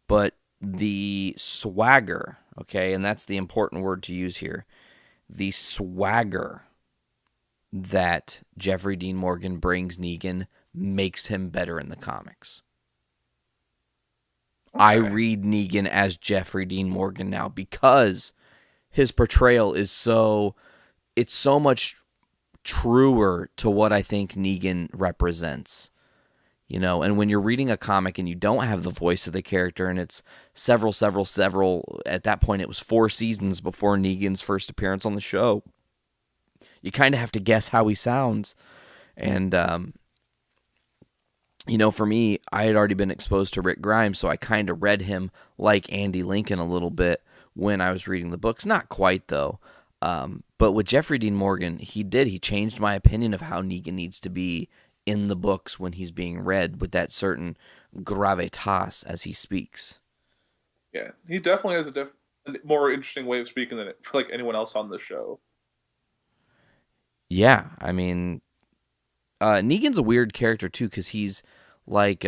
Speaker 5: But the swagger, okay, and that's the important word to use here, the swagger that Jeffrey Dean Morgan brings Negan makes him better in the comics. Okay. I read Negan as Jeffrey Dean Morgan now because his portrayal is so much truer to what I think Negan represents. And when you're reading a comic and you don't have the voice of the character, and it's several, at that point it was 4 seasons before Negan's first appearance on the show, you kind of have to guess how he sounds. And, for me, I had already been exposed to Rick Grimes, so I kind of read him like Andy Lincoln a little bit when I was reading the books. Not quite, though. But with Jeffrey Dean Morgan, he changed my opinion of how Negan needs to be in the books when he's being read, with that certain gravitas as he speaks.
Speaker 3: Yeah, he definitely has a more interesting way of speaking than anyone else on the show.
Speaker 5: Yeah, I mean, Negan's a weird character too, because he's like,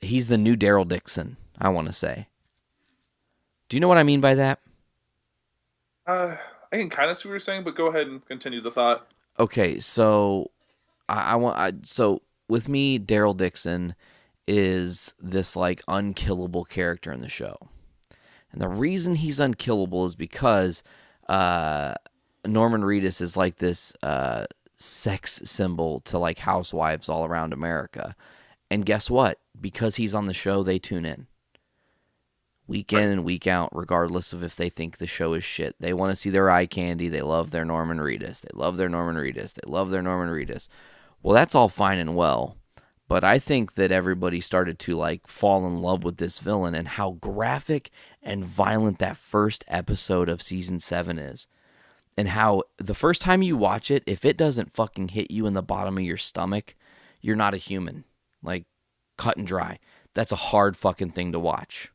Speaker 5: he's the new Daryl Dixon, I want to say. Do you know what I mean by that?
Speaker 3: I can kind of see what you're saying, but go ahead and continue the thought.
Speaker 5: Okay, so so with me, Daryl Dixon is this unkillable character in the show, and the reason he's unkillable is because Norman Reedus is like this sex symbol to housewives all around America, and guess what? Because he's on the show, they tune in week in and week out, regardless of if they think the show is shit. They want to see their eye candy. They love their Norman Reedus. They love their Norman Reedus. They love their Norman Reedus. Well, that's all fine and well, but I think that everybody started to fall in love with this villain and how graphic and violent that first episode of season 7 is. And how the first time you watch it, if it doesn't fucking hit you in the bottom of your stomach, you're not a human. Cut and dry. That's a hard fucking thing to watch.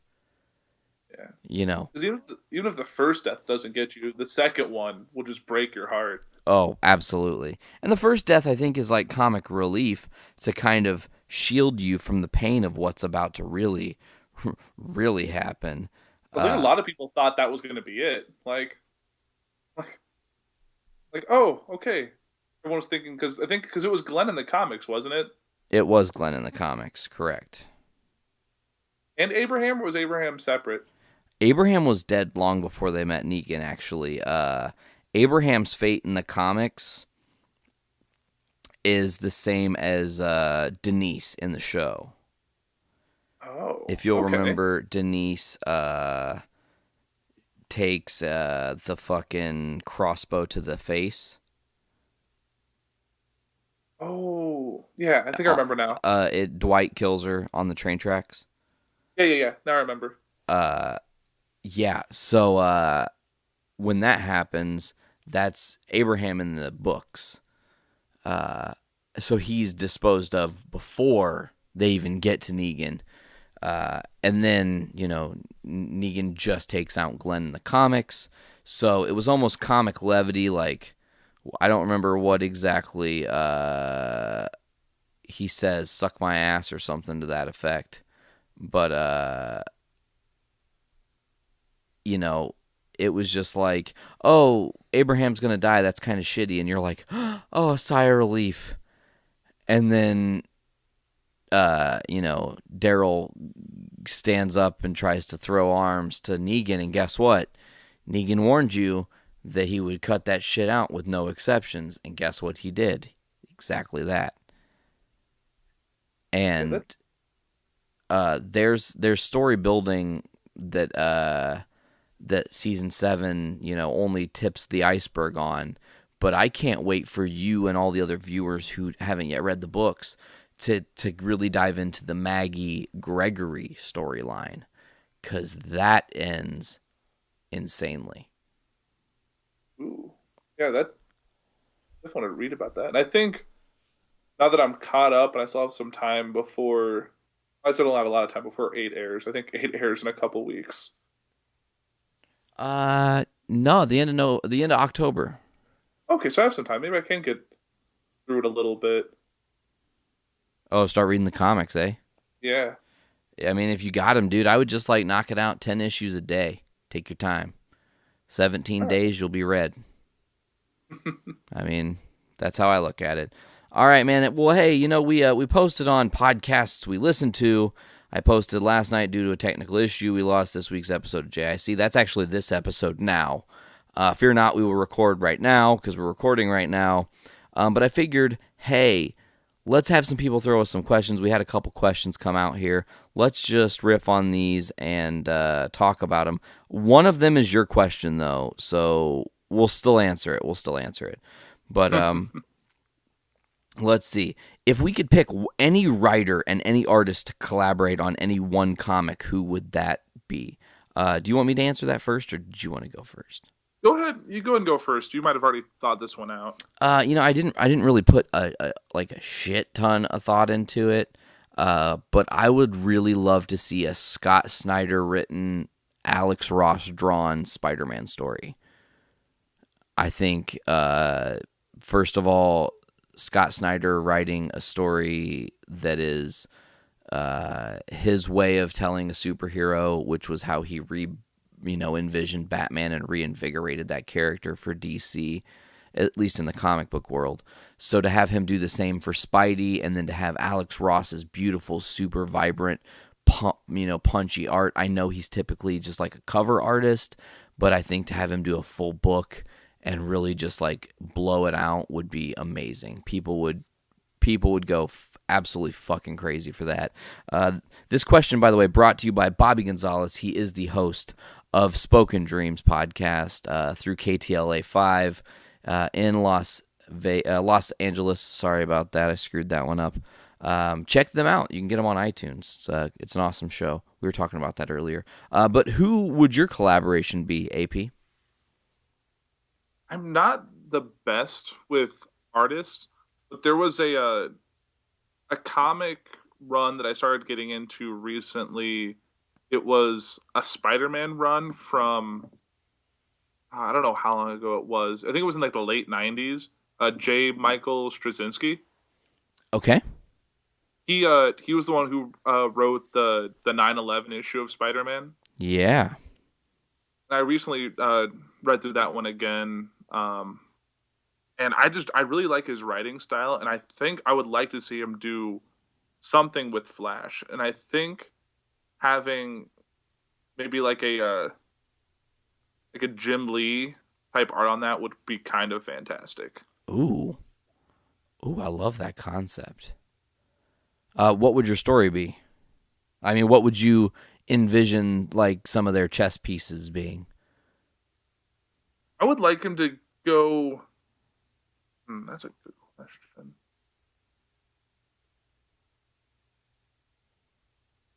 Speaker 5: Yeah.
Speaker 3: Because even if the first death doesn't get you, the second one will just break your heart.
Speaker 5: Oh, absolutely. And the first death, I think, is comic relief to kind of shield you from the pain of what's about to really, really happen.
Speaker 3: I think a lot of people thought that was going to be it. Oh, okay. Everyone was thinking, because it was Glenn in the comics, wasn't it?
Speaker 5: It was Glenn in the comics, correct.
Speaker 3: And Abraham, or was Abraham separate?
Speaker 5: Abraham was dead long before they met Negan, actually. Abraham's fate in the comics is the same as Denise in the show.
Speaker 3: Oh,
Speaker 5: if you'll remember, Denise takes the fucking crossbow to the face.
Speaker 3: Oh, yeah, I think I remember now.
Speaker 5: Dwight kills her on the train tracks.
Speaker 3: Yeah. Now I remember.
Speaker 5: Yeah. So when that happens, that's Abraham in the books. So he's disposed of before they even get to Negan. And then, Negan just takes out Glenn in the comics. So it was almost comic levity. Like, I don't remember what exactly he says, suck my ass or something to that effect. But, it was just like, oh, Abraham's going to die. That's kind of shitty. And you're like, oh, a sigh of relief. And then, Daryl stands up and tries to throw arms to Negan. And guess what? Negan warned you that he would cut that shit out with no exceptions. And guess what he did? Exactly that. And there's story building that season 7, only tips the iceberg on. But I can't wait for you and all the other viewers who haven't yet read the books to really dive into the Maggie Gregory storyline, because that ends insanely.
Speaker 3: Ooh, yeah, I just want to read about that. And I think now that I'm caught up and I still have some time before, I still don't have a lot of time before 8 airs. I think 8 airs in a couple weeks.
Speaker 5: No, the end of October.
Speaker 3: Okay, so I have some time. Maybe I can get through it a little bit.
Speaker 5: Oh, start reading the comics, eh?
Speaker 3: Yeah.
Speaker 5: I mean, if you got them, dude, I would just knock it out 10 issues a day. Take your time. 17 days, you'll be read. I mean, that's how I look at it. All right, man. Well, hey, we posted on podcasts we listened to. I posted last night due to a technical issue. We lost this week's episode of JIC. That's actually this episode now. Fear not, we will record right now because we're recording right now. But I figured, hey, let's have some people throw us some questions. We had a couple questions come out here. Let's just riff on these and talk about them. One of them is your question, though, so we'll still answer it. But let's see. If we could pick any writer and any artist to collaborate on any one comic, who would that be? Do you want me to answer that first, or do you want to go first?
Speaker 3: Go ahead. You go and go first. You might have already thought this one out.
Speaker 5: I didn't really put a shit ton of thought into it. But I would really love to see a Scott Snyder written, Alex Ross drawn Spider-Man story. I think, first of all, Scott Snyder writing a story that is his way of telling a superhero, which was how he envisioned Batman and reinvigorated that character for DC, at least in the comic book world. So to have him do the same for Spidey, and then to have Alex Ross's beautiful, super vibrant, punchy art. I know he's typically just like a cover artist, but I think to have him do a full book and really just like blow it out would be amazing. People would go absolutely fucking crazy for that. This question, by the way, brought to you by Bobby Gonzalez. He is the host of Spoken Dreams podcast through KTLA 5 in Los Angeles. Sorry about that. I screwed that one up. Check them out. You can get them on iTunes. It's an awesome show. We were talking about that earlier. But who would your collaboration be, AP?
Speaker 3: I'm not the best with artists, but there was a comic run that I started getting into recently. It was a Spider-Man run from, I don't know how long ago it was. I think it was in like the late 90s. J. Michael Straczynski.
Speaker 5: Okay.
Speaker 3: He was the one who wrote the 9/11 issue of Spider-Man.
Speaker 5: Yeah.
Speaker 3: And I recently read through that one again. And I really like his writing style, and I think I would like to see him do something with Flash. And I think having maybe like a Jim Lee type art on that would be kind of fantastic.
Speaker 5: Ooh, I love that concept. What would your story be? I mean, what would you envision like some of their chess pieces being?
Speaker 3: I would like him to go. That's a good question.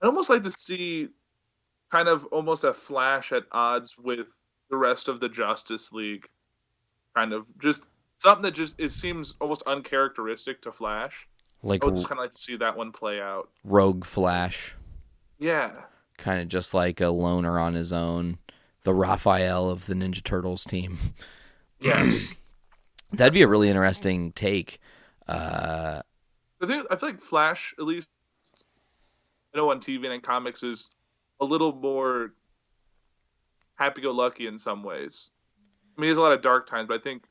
Speaker 3: I'd almost like to see kind of almost a Flash at odds with the rest of the Justice League. Kind of just something that it seems almost uncharacteristic to Flash.
Speaker 5: Like
Speaker 3: I would just kind of like to see that one play out.
Speaker 5: Rogue Flash.
Speaker 3: Yeah.
Speaker 5: Kind of just like a loner on his own, the Raphael of the Ninja Turtles team.
Speaker 3: Yes.
Speaker 5: That'd be a really interesting take.
Speaker 3: I feel like Flash, at least I know on TV and in comics, is a little more happy-go-lucky in some ways. I mean, he has a lot of dark times, but I think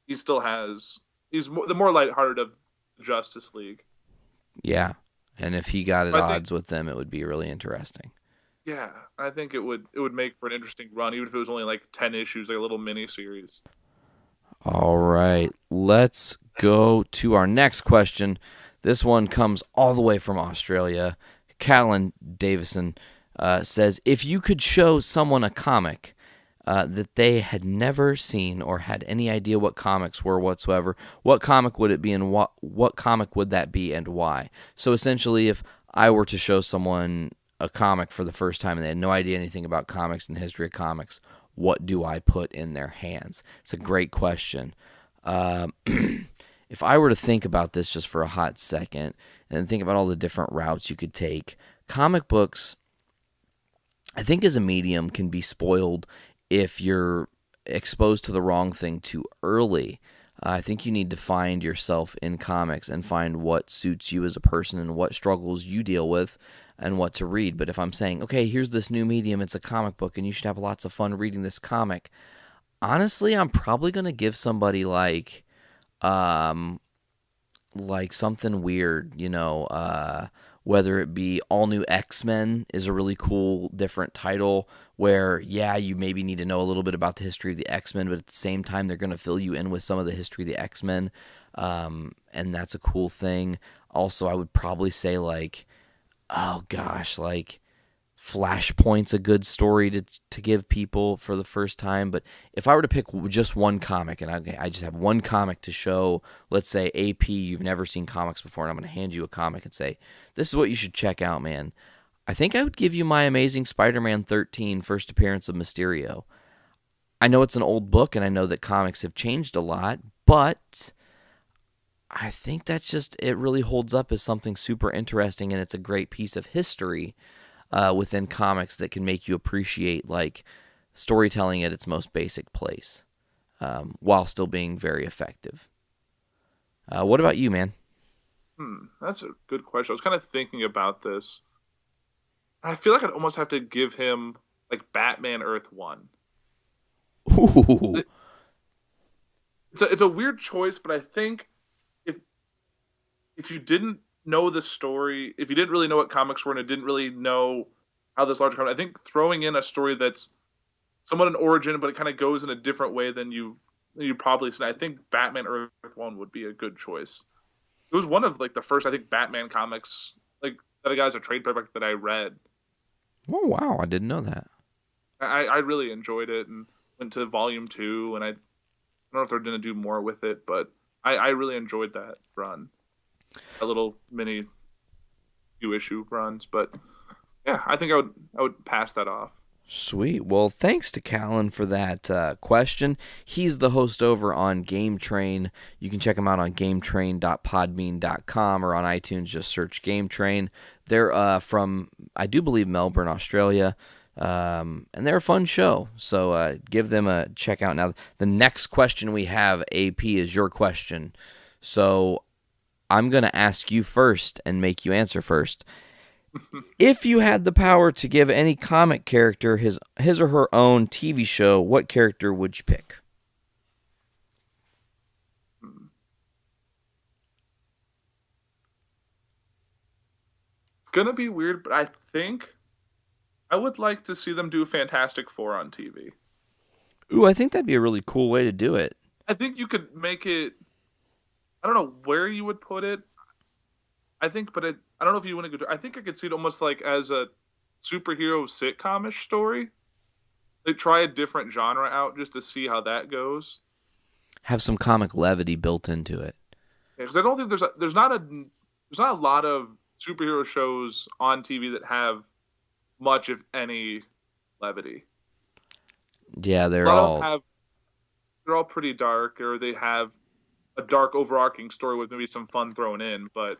Speaker 3: he still has. He's the more lighthearted of the Justice League.
Speaker 5: Yeah, and if he got at
Speaker 3: I think-
Speaker 5: odds with them, it would be really interesting.
Speaker 3: Yeah, I think it would make for an interesting run, even if it was only like 10 issues, like a little mini series.
Speaker 5: All right, let's go to our next question. This one comes all the way from Australia. Callan Davison says, if you could show someone a comic that they had never seen or had any idea what comics were whatsoever, what comic would it be and what comic would that be and why? So essentially, if I were to show someone a comic for the first time and they had no idea anything about comics and the history of comics, what do I put in their hands? It's a great question. If I were to think about this just for a hot second and think about all the different routes you could take, comic books, I think as a medium, can be spoiled if you're exposed to the wrong thing too early. I think you need to find yourself in comics and find what suits you as a person and what struggles you deal with and what to read. But if I'm saying, okay, here's this new medium, it's a comic book, and you should have lots of fun reading this comic, honestly, I'm probably going to give somebody like something weird, whether it be All New X-Men is a really cool, different title where, yeah, you maybe need to know a little bit about the history of the X-Men, but at the same time, they're going to fill you in with some of the history of the X-Men, and that's a cool thing. Also, I would probably say, Flashpoint's a good story to give people for the first time. But if I were to pick just one comic, and I just have one comic to show, let's say, AP, you've never seen comics before, and I'm going to hand you a comic and say, this is what you should check out, man. I think I would give you My Amazing Spider-Man 13, first appearance of Mysterio. I know it's an old book, and I know that comics have changed a lot, but I think that's just, it really holds up as something super interesting, and it's a great piece of history within comics that can make you appreciate storytelling at its most basic place, while still being very effective. What about you, man?
Speaker 3: That's a good question. I was kind of thinking about this. I feel like I'd almost have to give him Batman Earth 1.
Speaker 5: Ooh.
Speaker 3: It's a weird choice, but I think if you didn't know the story, if you didn't really know what comics were and didn't really know how this larger comic, I think throwing in a story that's somewhat an origin, but it kind of goes in a different way than you probably seen. I think Batman Earth 1 would be a good choice. It was one of the first, I think, Batman comics that I got as a trade paperback that I read.
Speaker 5: Oh, wow, I didn't know that.
Speaker 3: I really enjoyed it and went to volume 2, and I don't know if they're going to do more with it, but I really enjoyed that run. A little mini few issue runs, but yeah, I think I would pass that off.
Speaker 5: Sweet. Well, thanks to Callan for that question. He's the host over on Game Train. You can check him out on gametrain.podbean.com or on iTunes. Just search Game Train. They're from, I do believe, Melbourne, Australia, and they're a fun show. So give them a check out. Now, the next question we have, AP, is your question. So I'm going to ask you first and make you answer first. If you had the power to give any comic character his or her own TV show, what character would you pick?
Speaker 3: It's gonna be weird, but I think I would like to see them do Fantastic Four on TV.
Speaker 5: Ooh, I think that'd be a really cool way to do it.
Speaker 3: I think you could make it. I don't know where you would put it. I think, but I don't know if you want to go. I think I could see it almost as a superhero sitcom-ish story. They try a different genre out just to see how that goes.
Speaker 5: Have some comic levity built into it.
Speaker 3: Yeah, because I don't think there's not a lot of superhero shows on TV that have much, if any, levity.
Speaker 5: Yeah, they're all
Speaker 3: pretty dark, or they have a dark overarching story with maybe some fun thrown in, but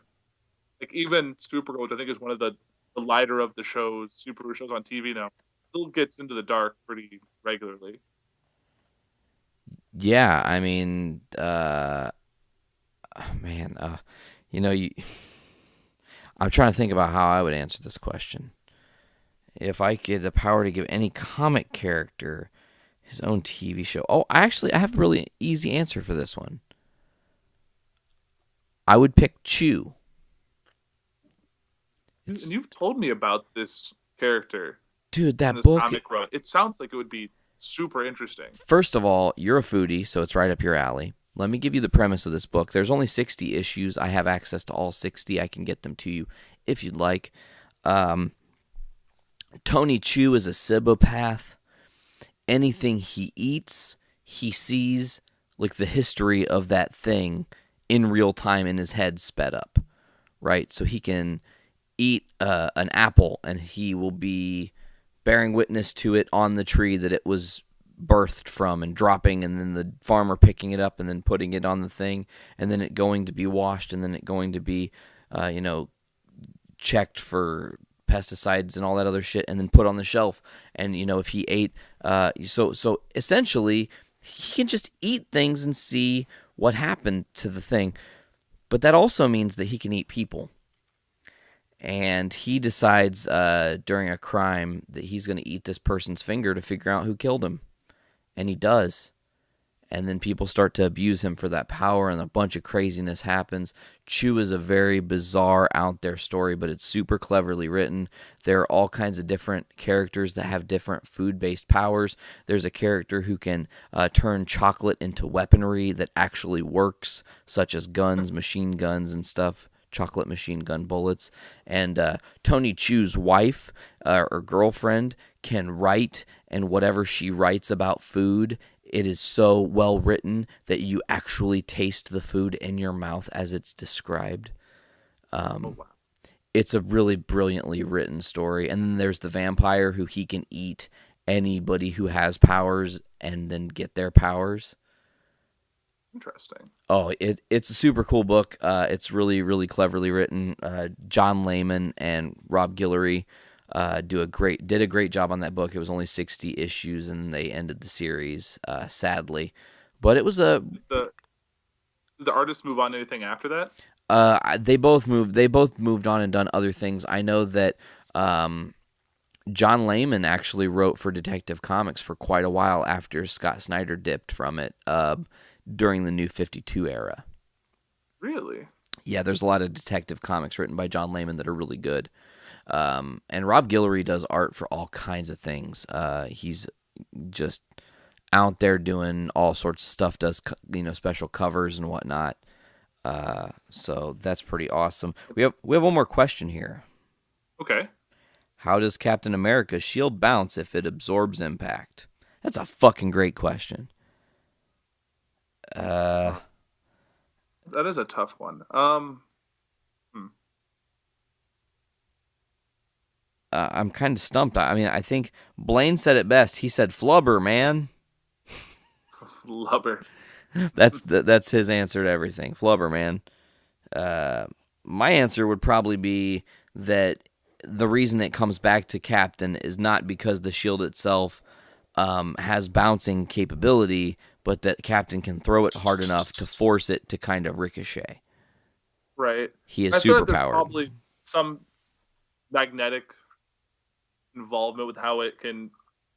Speaker 3: even Supergirl, which I think is one of the the lighter of the shows, superhero shows on TV now, still gets into the dark pretty regularly.
Speaker 5: Yeah, I mean, I'm trying to think about how I would answer this question. If I get the power to give any comic character his own TV show. Oh, I have a really easy answer for this one. I would pick Chew.
Speaker 3: And you've told me about this character.
Speaker 5: Dude, that
Speaker 3: in this
Speaker 5: book.
Speaker 3: comic run. It sounds like it would be super interesting.
Speaker 5: First of all, you're a foodie, so it's right up your alley. Let me give you the premise of this book. There's only 60 issues. I have access to all 60. I can get them to you if you'd like. Tony Chu is a Cibopath. Anything he eats, he sees like the history of that thing in real time in his head sped up, right? So he can eat an apple and he will be bearing witness to it on the tree that it was birthed from and dropping, and then the farmer picking it up and then putting it on the thing, and then it going to be washed, and then it going to be, checked for pesticides and all that other shit, and then put on the shelf. And if he ate, so essentially he can just eat things and see what happened to the thing. But that also means that he can eat people. And he decides during a crime that he's going to eat this person's finger to figure out who killed him. And he does. And then people start to abuse him for that power, and a bunch of craziness happens. Chew is a very bizarre, out there story, but it's super cleverly written. There are all kinds of different characters that have different food-based powers. There's a character who can turn chocolate into weaponry that actually works, such as guns, machine guns, and stuff. Chocolate machine gun bullets. And Tony Chew's wife or girlfriend can write, and whatever she writes about food, it is so well written that you actually taste the food in your mouth as it's described.
Speaker 3: Wow.
Speaker 5: It's a really brilliantly written story. And then there's the vampire, who he can eat anybody who has powers and then get their powers.
Speaker 3: Interesting.
Speaker 5: Oh, it's a super cool book. It's really, really cleverly written. John Layman and Rob Guillory did a great job on that book. It was only 60 issues, and they ended the series, sadly. But it was
Speaker 3: Did the artists move on to anything after that?
Speaker 5: They both moved on and done other things. I know that John Layman actually wrote for Detective Comics for quite a while after Scott Snyder dipped from it during the New 52 era.
Speaker 3: Really?
Speaker 5: Yeah, there's a lot of Detective Comics written by John Layman that are really good. And Rob Guillory does art for all kinds of things. He's just out there doing all sorts of stuff, does special covers and whatnot. So that's pretty awesome. We have one more question here.
Speaker 3: Okay.
Speaker 5: How does Captain America's shield bounce if it absorbs impact? That's a fucking great question.
Speaker 3: That is a tough one.
Speaker 5: I'm kind of stumped. I mean, I think Blaine said it best. He said, "Flubber, man."
Speaker 3: Flubber.
Speaker 5: That's his answer to everything. Flubber, man. My answer would probably be that the reason it comes back to Captain is not because the shield itself has bouncing capability, but that Captain can throw it hard enough to force it to kind of ricochet.
Speaker 3: Right.
Speaker 5: He is
Speaker 3: I feel like there's
Speaker 5: superpowered.
Speaker 3: probably some magnetic involvement with how it can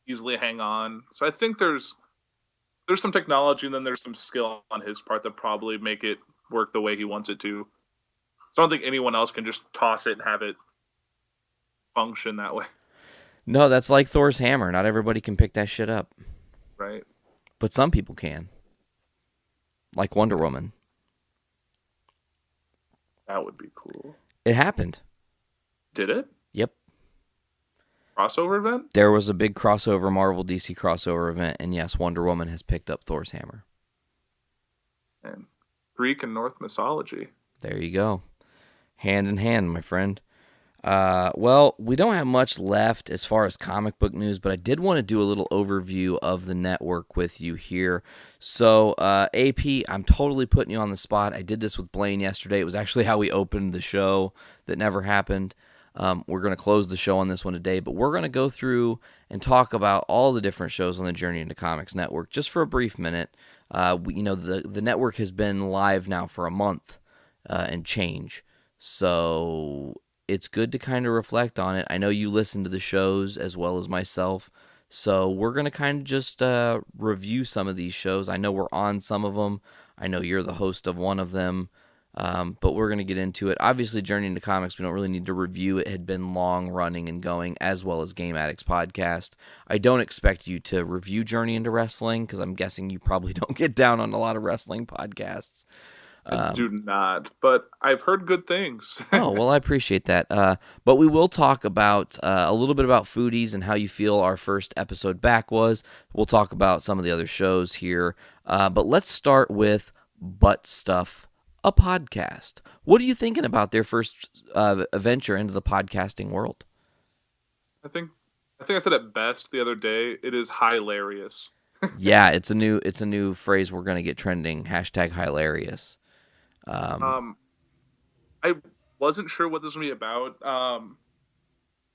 Speaker 3: easily hang on. So I think there's some technology, and then there's some skill on his part that probably make it work the way he wants it to. So I don't think anyone else can just toss it and have it function that way.
Speaker 5: No, that's like Thor's hammer. Not everybody can pick that shit up.
Speaker 3: Right.
Speaker 5: But some people can. Like Wonder Woman.
Speaker 3: That would be cool.
Speaker 5: It happened.
Speaker 3: Did it?
Speaker 5: Yep.
Speaker 3: Crossover event?
Speaker 5: There was a big crossover, Marvel DC crossover event, and yes, Wonder Woman has picked up Thor's hammer.
Speaker 3: And Greek and North mythology.
Speaker 5: There you go. Hand in hand, my friend. Well, we don't have much left as far as comic book news, but I did want to do a little overview of the network with you here. So, AP, I'm totally putting you on the spot. I did this with Blaine yesterday. It was actually how we opened the show that never happened. We're going to close the show on this one today, but we're going to go through and talk about all the different shows on the Journey into Comics network just for a brief minute. The network has been live now for a month and change, so it's good to kind of reflect on it. I know you listen to the shows as well as myself, so we're going to kind of just review some of these shows. I know we're on some of them. I know you're the host of one of them. But we're going to get into it. Obviously, Journey into Comics, we don't really need to review. It had been long running and going, as well as Game Addicts Podcast. I don't expect you to review Journey into Wrestling, because I'm guessing you probably don't get down on a lot of wrestling podcasts.
Speaker 3: I do not, but I've heard good things.
Speaker 5: Oh, well, I appreciate that. But we will talk about a little bit about Foodies and how you feel our first episode back was. We'll talk about some of the other shows here. But let's start with Butt Stuff, a podcast. What are you thinking about their first venture into the podcasting world?
Speaker 3: I think I said it best the other day. It is hilarious.
Speaker 5: Yeah, it's a new phrase we're going to get trending. #hilarious.
Speaker 3: I wasn't sure what this was going to be about.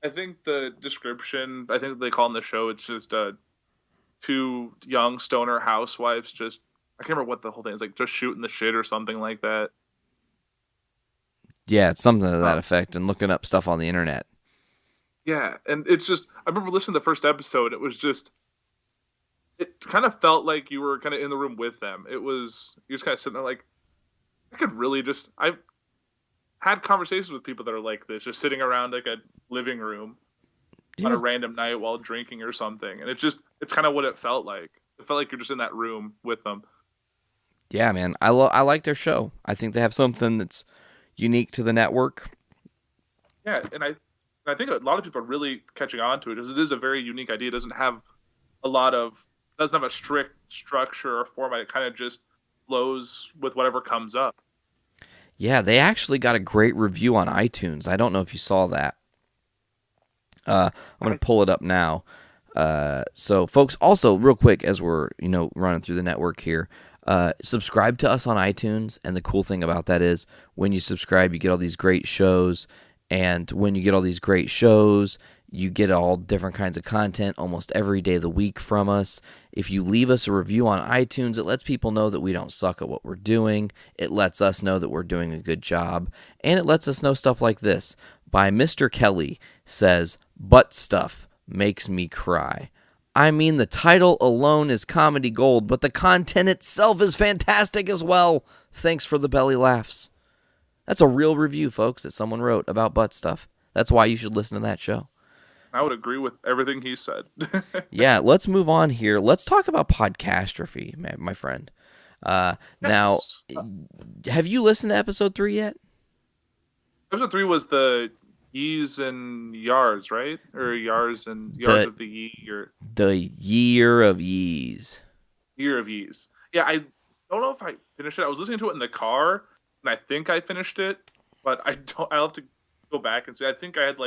Speaker 3: I think the description, I think they call in the show, it's just two young stoner housewives just, I can't remember what the whole thing is, like just shooting the shit or something like that.
Speaker 5: Yeah, it's something to that effect, and looking up stuff on the internet.
Speaker 3: Yeah, and it's just, I remember listening to the first episode, it was just, it kind of felt like you were kind of in the room with them. It was, you just kind of sitting there like, I could really just, I've had conversations with people that are like this, just sitting around like a living room on a random night while drinking or something. And it's kind of what it felt like. It felt like you're just in that room with them.
Speaker 5: Yeah, man. I like their show. I think they have something that's unique to the network.
Speaker 3: Yeah, and I think a lot of people are really catching on to it because it is a very unique idea. It doesn't have a strict structure or format. It kind of just flows with whatever comes up.
Speaker 5: Yeah, they actually got a great review on iTunes. I don't know if you saw that. I'm going to pull it up now. So, folks, also, real quick, as we're running through the network here, subscribe to us on iTunes. And the cool thing about that is when you subscribe, you get all these great shows. And when you get all these great shows, you get all different kinds of content almost every day of the week from us. If you leave us a review on iTunes, it lets people know that we don't suck at what we're doing. It lets us know that we're doing a good job. And it lets us know stuff like this. By Mr. Kelly says, "Butt stuff makes me cry. I mean, the title alone is comedy gold, but the content itself is fantastic as well. Thanks for the belly laughs." That's a real review, folks, that someone wrote about butt stuff. That's why you should listen to that show.
Speaker 3: I would agree with everything he said.
Speaker 5: Yeah, let's move on here. Let's talk about podcastrophe, my friend.
Speaker 3: Yes.
Speaker 5: Now, have you listened to episode 3 yet?
Speaker 3: Episode 3 was the Yees and Yars, right? Or Yars and Yars of the Year.
Speaker 5: The Year of Yees.
Speaker 3: Year of Yees. Yeah, I don't know if I finished it. I was listening to it in the car, and I think I finished it, but I'll have to go back and see. I think I had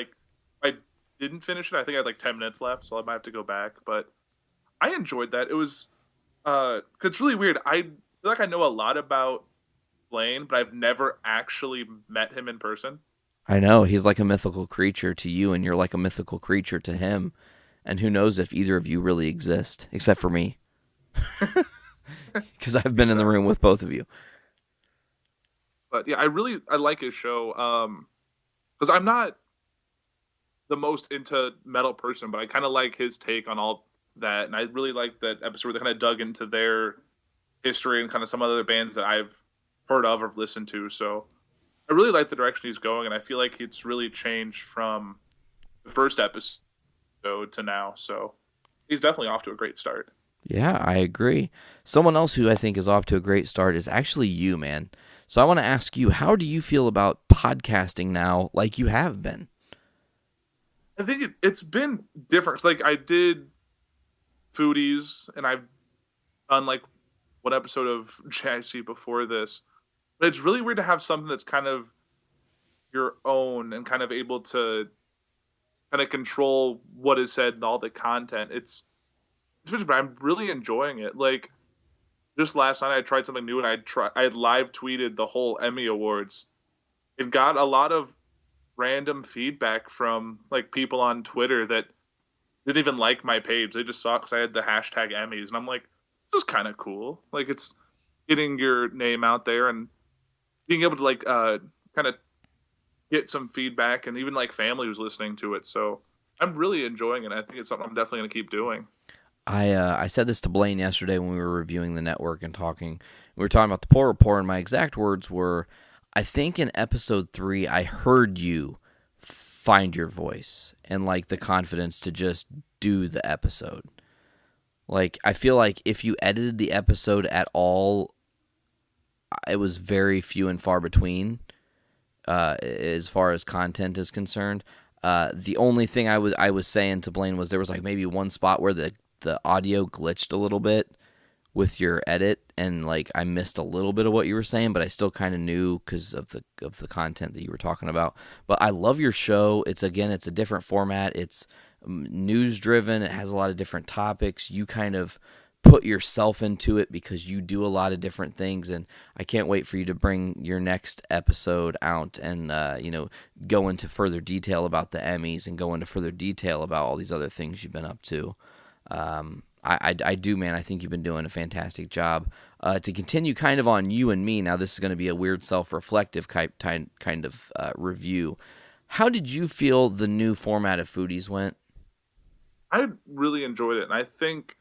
Speaker 3: I didn't finish it. I think I had 10 minutes left, so I might have to go back. But I enjoyed that. It was, 'cause it's really weird. I feel like I know a lot about Blaine, but I've never actually met him in person.
Speaker 5: I know. He's like a mythical creature to you, and you're like a mythical creature to him. And who knows if either of you really exist, except for me. Because I've been in the room with both of you.
Speaker 3: But yeah, I like his show. Because I'm not the most into metal person, but I kind of like his take on all that. And I really like that episode where they kind of dug into their history and kind of some other bands that I've heard of or listened to. So I really like the direction he's going, and I feel like it's really changed from the first episode to now. So he's definitely off to a great start.
Speaker 5: Yeah, I agree. Someone else who I think is off to a great start is actually you, man. So I want to ask you, how do you feel about podcasting now like you have been?
Speaker 3: I think it's been different. I did Foodies, and I've done one episode of JIC before this. But it's really weird to have something that's kind of your own and kind of able to kind of control what is said and all the content. It's but I'm really enjoying it. Just last night I tried something new, and I live tweeted the whole Emmy Awards. It got a lot of random feedback from like people on Twitter that didn't even like my page. They just saw it because I had the hashtag Emmys, and I'm like, this is kind of cool. Like, it's getting your name out there and being able to like kind of get some feedback, and even like family was listening to it. So I'm really enjoying it. I think it's something I'm definitely going to keep doing.
Speaker 5: I said this to Blaine yesterday when we were reviewing the network and talking. We were talking about the Puhr Report, and my exact words were, I think in episode 3, I heard you find your voice and like the confidence to just do the episode. Like, I feel like if you edited the episode at all, it was very few and far between as far as content is concerned. The only thing I was saying to Blaine was there was like maybe one spot where the audio glitched a little bit with your edit, and like I missed a little bit of what you were saying, but I still kind of knew because of the content that you were talking about. But I love your show. It's a different format. It's news driven. It has a lot of different topics. You kind of put yourself into it because you do a lot of different things, and I can't wait for you to bring your next episode out and go into further detail about the Emmys and go into further detail about all these other things you've been up to. I do, man. I think you've been doing a fantastic job. To continue kind of on you and me, now this is going to be a weird self-reflective kind of review. How did you feel the new format of Foodies went?
Speaker 3: I really enjoyed it, and I think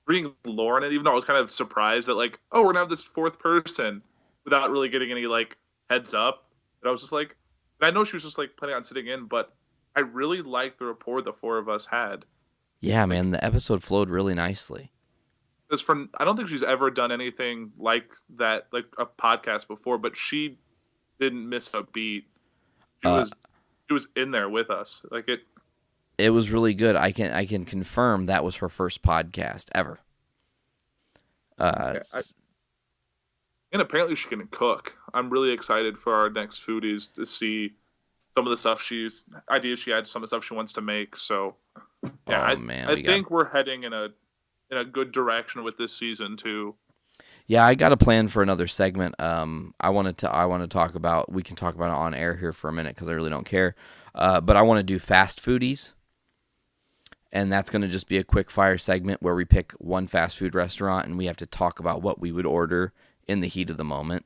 Speaker 3: bringing Lauren in, even though I was kind of surprised that like, oh, we're going to have this fourth person without really getting any like heads up. But I was just like, and I know she was just like planning on sitting in, but I really liked the rapport the four of us had.
Speaker 5: Yeah, man, the episode flowed really nicely.
Speaker 3: Because I don't think she's ever done anything like that, like a podcast before, but she didn't miss a beat. She was in there with us. Like
Speaker 5: it was really good. I can confirm that was her first podcast ever.
Speaker 3: And apparently she can cook. I'm really excited for our next Foodies to see some of the stuff ideas she had, some of the stuff she wants to make. So yeah, I think we're heading in a good direction with this season too.
Speaker 5: Yeah, I got a plan for another segment. I want to talk about. We can talk about it on air here for a minute because I really don't care. But I want to do fast foodies, and that's going to just be a quick fire segment where we pick one fast food restaurant and we have to talk about what we would order in the heat of the moment.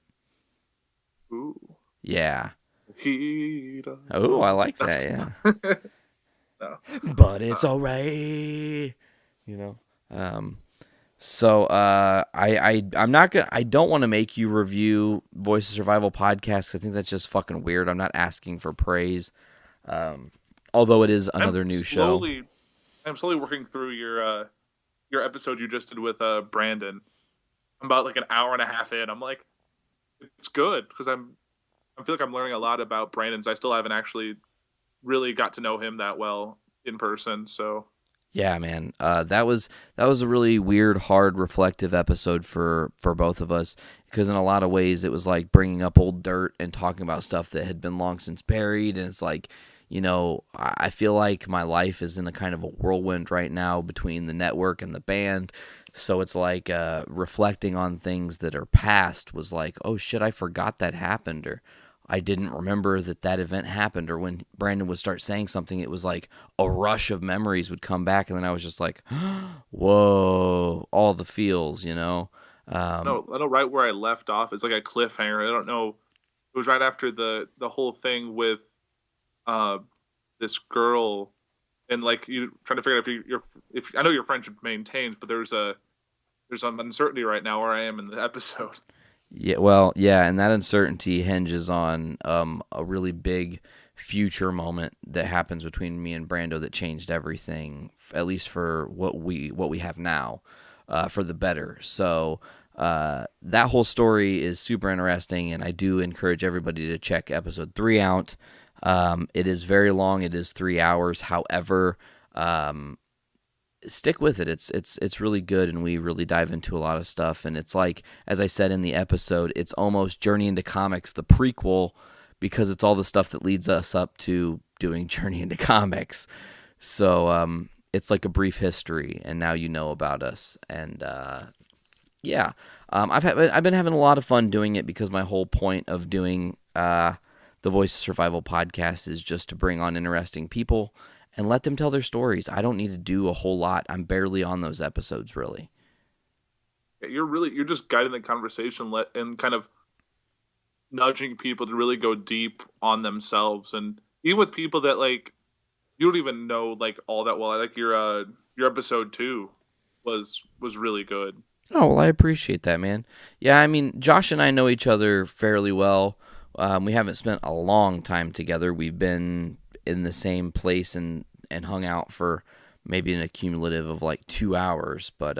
Speaker 3: Ooh. Yeah.
Speaker 5: Oh, I like that. Yeah.
Speaker 3: No.
Speaker 5: But it's all right. So I'm not gonna. I don't want to make you review Voice of Survival podcast. I think that's just fucking weird. I'm not asking for praise. Although it is another new show.
Speaker 3: I'm slowly working through your episode you just did with Brandon. I'm about like an hour and a half in. I'm like, it's good because I feel like I'm learning a lot about Brandon. I still haven't actually really got to know him that well in person. So
Speaker 5: yeah, man, that was a really weird, hard, reflective episode for both of us because in a lot of ways it was like bringing up old dirt and talking about stuff that had been long since buried, and it's like, I feel like my life is in a kind of a whirlwind right now between the network and the band. So it's like reflecting on things that are past was like, oh shit, I forgot that happened, or I didn't remember that event happened, or when Brandon would start saying something, it was like a rush of memories would come back, and then I was just like, whoa, all the feels, No,
Speaker 3: I know right where I left off. It's like a cliffhanger. I don't know. It was right after the whole thing with this girl, and like you trying to figure out if I know your friendship maintains, but there's some uncertainty right now where I am in the episode.
Speaker 5: Yeah, well, yeah, and that uncertainty hinges on a really big future moment that happens between me and Brando that changed everything, at least for what we have now, for the better. So that whole story is super interesting, and I do encourage everybody to check episode 3 out. It is very long. It is 3 hours. However, stick with it. It's really good, and we really dive into a lot of stuff. And it's like, as I said in the episode, it's almost Journey into Comics, the prequel, because it's all the stuff that leads us up to doing Journey into Comics. So it's like a brief history, and now you know about us. And I've been having a lot of fun doing it because my whole point of doing the the Voice of Survival podcast is just to bring on interesting people and let them tell their stories. I don't need to do a whole lot. I'm barely on those episodes, really.
Speaker 3: You're just guiding the conversation and kind of nudging people to really go deep on themselves, and even with people that like you don't even know like all that well. I like your episode 2 was really good.
Speaker 5: Oh, well, I appreciate that, man. Yeah, I mean, Josh and I know each other fairly well. We haven't spent a long time together. We've been in the same place and hung out for maybe an accumulative of like 2 hours, but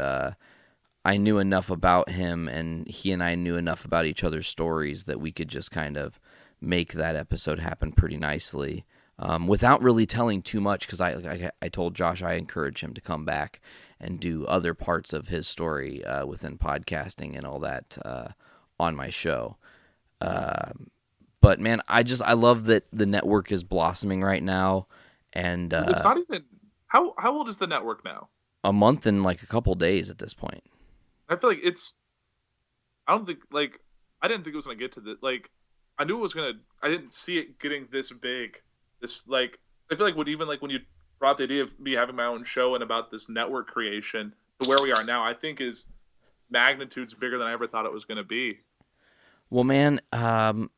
Speaker 5: I knew enough about him, and he and I knew enough about each other's stories that we could just kind of make that episode happen pretty nicely without really telling too much, because I told Josh I encourage him to come back and do other parts of his story within podcasting and all that on my show. But man, I love that the network is blossoming right now, and
Speaker 3: it's not even how old is the network now?
Speaker 5: A month and like a couple days at this point.
Speaker 3: I feel like I don't think like I didn't think it was gonna get to this. Like I knew it was gonna. I didn't see it getting this big. This like I feel like when you brought the idea of me having my own show and about this network creation to where we are now, I think is magnitudes bigger than I ever thought it was gonna be.
Speaker 5: Well, man, I'm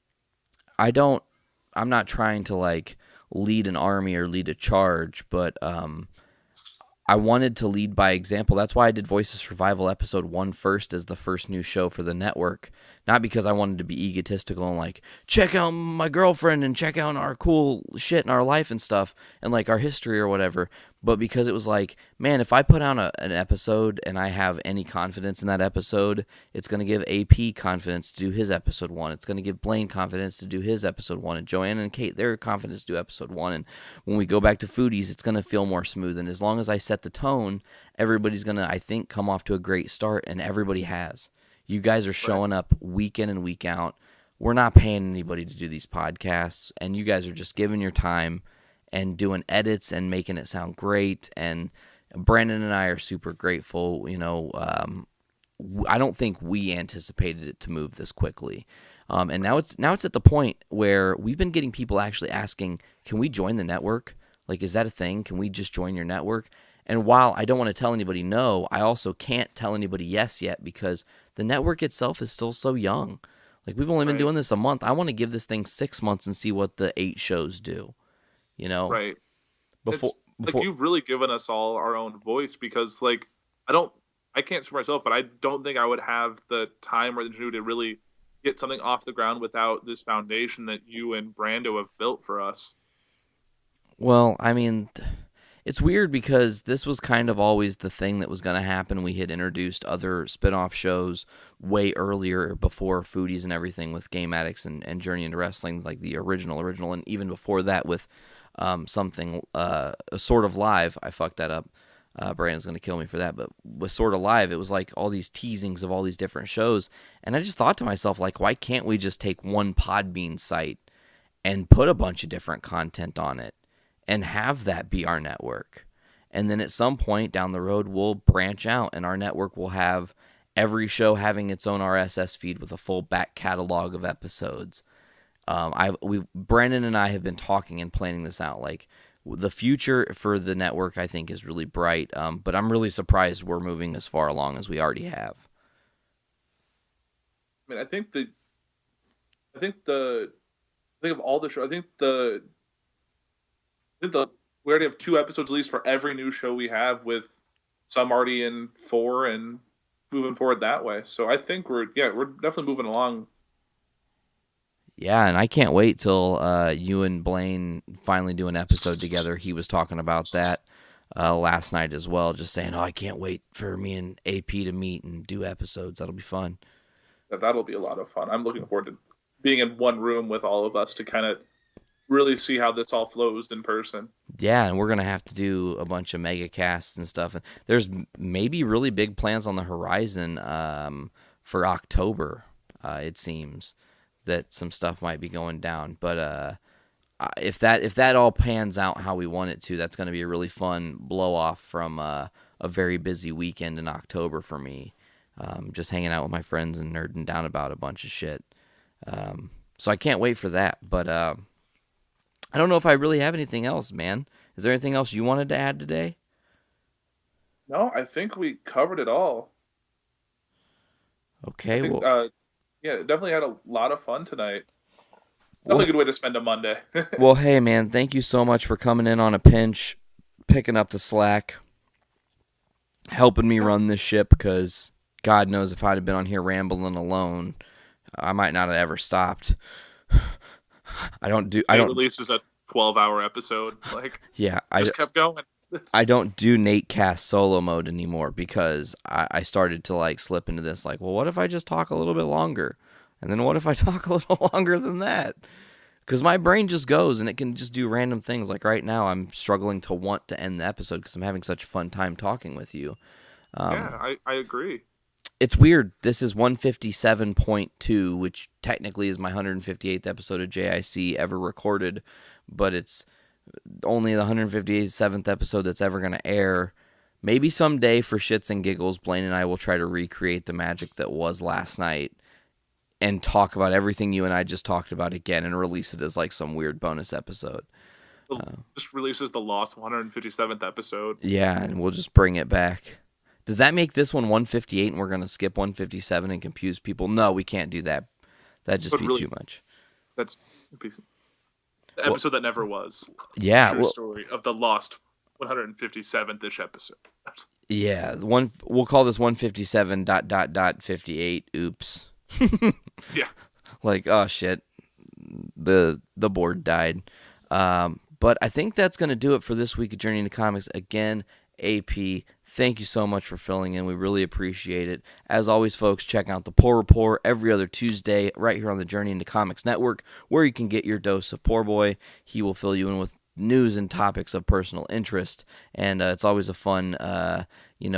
Speaker 5: not trying to like lead an army or lead a charge, but I wanted to lead by example. That's why I did Voice of Survival episode 1 first as the first new show for the network. Not because I wanted to be egotistical and like, check out my girlfriend and check out our cool shit in our life and stuff and like our history or whatever, but because it was like, man, if I put out an episode and I have any confidence in that episode, it's going to give AP confidence to do his episode 1. It's going to give Blaine confidence to do his episode 1, and Joanna and Kate, their confidence to do episode 1. And when we go back to Foodies, it's going to feel more smooth. And as long as I set the tone, everybody's going to, I think, come off to a great start, and everybody has. You guys are showing up week in and week out. We're not paying anybody to do these podcasts, and you guys are just giving your time and doing edits and making it sound great. And Brandon and I are super grateful. You know, I don't think we anticipated it to move this quickly. And now it's at the point where we've been getting people actually asking, can we join the network? Like, is that a thing? Can we just join your network? And while I don't want to tell anybody no, I also can't tell anybody yes yet, because the network itself is still so young. Like, we've only been doing this a month. I want to give this thing 6 months and see what the 8 shows do. You know,
Speaker 3: right?
Speaker 5: Before
Speaker 3: like you've really given us all our own voice, because like I can't speak for myself, but I don't think I would have the time or the ingenuity to really get something off the ground without this foundation that you and Brando have built for us.
Speaker 5: Well, I mean, it's weird because this was kind of always the thing that was going to happen. We had introduced other spin-off shows way earlier, before Foodies and everything, with Game Addicts and Journey into Wrestling, like the original, and even before that with something sort of live. I fucked that up. Brandon's going to kill me for that. But with Sort of Live, it was like all these teasings of all these different shows. And I just thought to myself, like, why can't we just take one Podbean site and put a bunch of different content on it and have that be our network? And then at some point down the road, we'll branch out, and our network will have every show having its own RSS feed with a full back catalog of episodes. Brandon and I have been talking and planning this out. Like, the future for the network, I think, is really bright. But I'm really surprised we're moving as far along as we already have.
Speaker 3: I mean, I think of all the shows, we already have 2 episodes at least for every new show we have, with some already in 4 and moving forward that way. So I think we're definitely moving along.
Speaker 5: Yeah, and I can't wait till you and Blaine finally do an episode together. He was talking about that last night as well, just saying, I can't wait for me and AP to meet and do episodes. That'll be fun.
Speaker 3: That'll be a lot of fun. I'm looking forward to being in one room with all of us to kind of really see how this all flows in person.
Speaker 5: Yeah, and we're going to have to do a bunch of mega casts and stuff. And there's maybe really big plans on the horizon for October, it seems, that some stuff might be going down. But if that all pans out how we want it to, that's going to be a really fun blow-off from a very busy weekend in October for me. Just hanging out with my friends and nerding down about a bunch of shit. So I can't wait for that. But I don't know if I really have anything else, man. Is there anything else you wanted to add today?
Speaker 3: No, I think we covered it all.
Speaker 5: Okay,
Speaker 3: Yeah, definitely had a lot of fun tonight. Definitely a good way to spend a Monday.
Speaker 5: well, hey, man, thank you so much for coming in on a pinch, picking up the slack, helping me run this ship, because God knows if I'd have been on here rambling alone, I might not have ever stopped.
Speaker 3: It releases a 12-hour episode. I just kept going.
Speaker 5: I don't do Nate Cast solo mode anymore because I started to slip into this well, what if I just talk a little bit longer? And then what if I talk a little longer than that? Because my brain just goes and it can just do random things. Like right now I'm struggling to want to end the episode because I'm having such a fun time talking with you.
Speaker 3: I agree.
Speaker 5: It's weird. This is 157.2, which technically is my 158th episode of JIC ever recorded, but it's only the 157th episode that's ever going to air. Maybe someday, for shits and giggles, Blaine and I will try to recreate the magic that was last night and talk about everything you and I just talked about again and release it as some weird bonus episode.
Speaker 3: Just releases the lost 157th episode.
Speaker 5: Yeah, and we'll just bring it back. Does that make this one 158 and we're going to skip 157 and confuse people? No, we can't do that. That'd just be too much.
Speaker 3: That's the episode that never was.
Speaker 5: Yeah.
Speaker 3: True story of the lost 157th-ish episode.
Speaker 5: Yeah, we'll call this 157.58. Oops.
Speaker 3: Yeah.
Speaker 5: Oh shit. The board died. But I think that's going to do it for this week of Journey into Comics. Again, AP, thank you so much for filling in. We really appreciate it. As always, folks, check out the Puhr Report every other Tuesday right here on the Journey into Comics Network, where you can get your dose of Puhr Boy. He will fill you in with news and topics of personal interest, and it's always a fun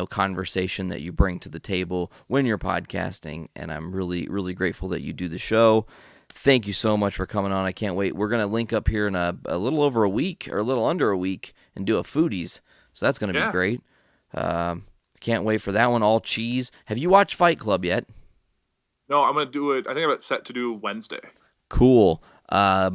Speaker 5: conversation that you bring to the table when you're podcasting, and I'm really, really grateful that you do the show. Thank you so much for coming on. I can't wait. We're going to link up here in a little over a week, or a little under a week, and do a Foodies. So that's going to be great. Can't wait for that one. All cheese. Have you watched Fight Club yet?
Speaker 3: No, I'm going to do it. I think I'm set to do Wednesday.
Speaker 5: Cool. I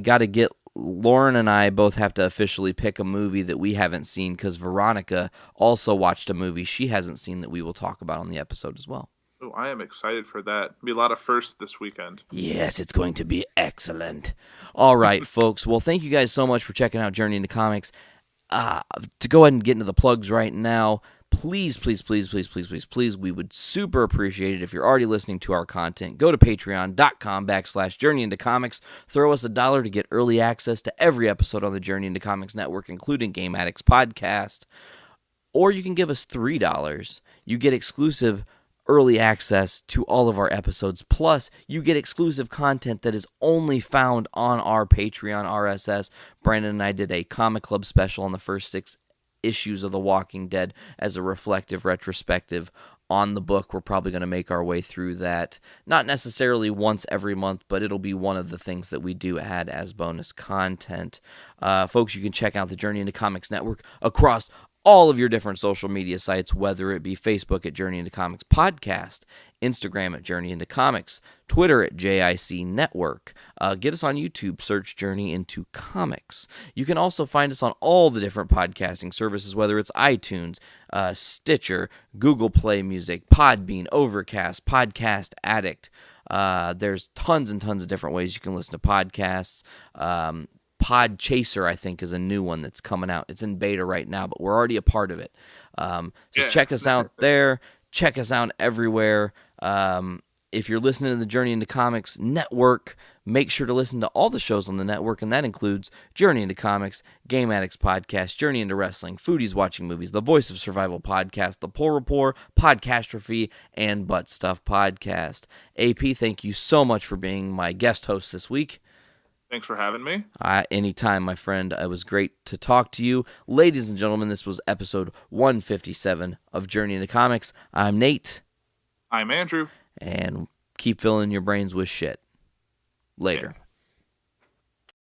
Speaker 5: got to get Lauren and I both have to officially pick a movie that we haven't seen, because Veronica also watched a movie she hasn't seen that we will talk about on the episode as well.
Speaker 3: Oh, I am excited for that. It'll be a lot of firsts this weekend.
Speaker 5: Yes, it's going to be excellent. All right, folks. Well, thank you guys so much for checking out Journey into Comics. To go ahead and get into the plugs right now, please, we would super appreciate it if you're already listening to our content. Go to patreon.com/Journey into Comics. Throw us $1 to get early access to every episode on the Journey into Comics Network, including Game Addicts Podcast. Or you can give us $3. You get exclusive early access to all of our episodes, plus you get exclusive content that is only found on our Patreon RSS. Brandon and I did a comic club special on the first 6 issues of The Walking Dead as a reflective retrospective on the book. We're probably going to make our way through that, not necessarily once every month, but it'll be one of the things that we do add as bonus content. Folks, you can check out the Journey into Comics Network across all of your different social media sites, whether it be Facebook at Journey into Comics Podcast, Instagram at Journey into Comics, Twitter at JIC Network. Get us on YouTube, search Journey into Comics. You can also find us on all the different podcasting services, whether it's iTunes, Stitcher, Google Play Music, Podbean, Overcast, Podcast Addict. There's tons and tons of different ways you can listen to podcasts. Podchaser, I think, is a new one that's coming out. It's in beta right now, but we're already a part of it. Check us out there. Check us out everywhere. If you're listening to the Journey into Comics Network, make sure to listen to all the shows on the network, and that includes Journey into Comics, Game Addicts Podcast, Journey into Wrestling, Foodies Watching Movies, The Voice of Survival Podcast, The Puhr Report, Podcastrophe, and Butt Stuff Podcast. AP, thank you so much for being my guest host this week.
Speaker 3: Thanks for having me.
Speaker 5: Anytime, my friend. It was great to talk to you. Ladies and gentlemen, this was episode 157 of Journey into Comics. I'm Nate.
Speaker 3: I'm Andrew.
Speaker 5: And keep filling your brains with shit. Later.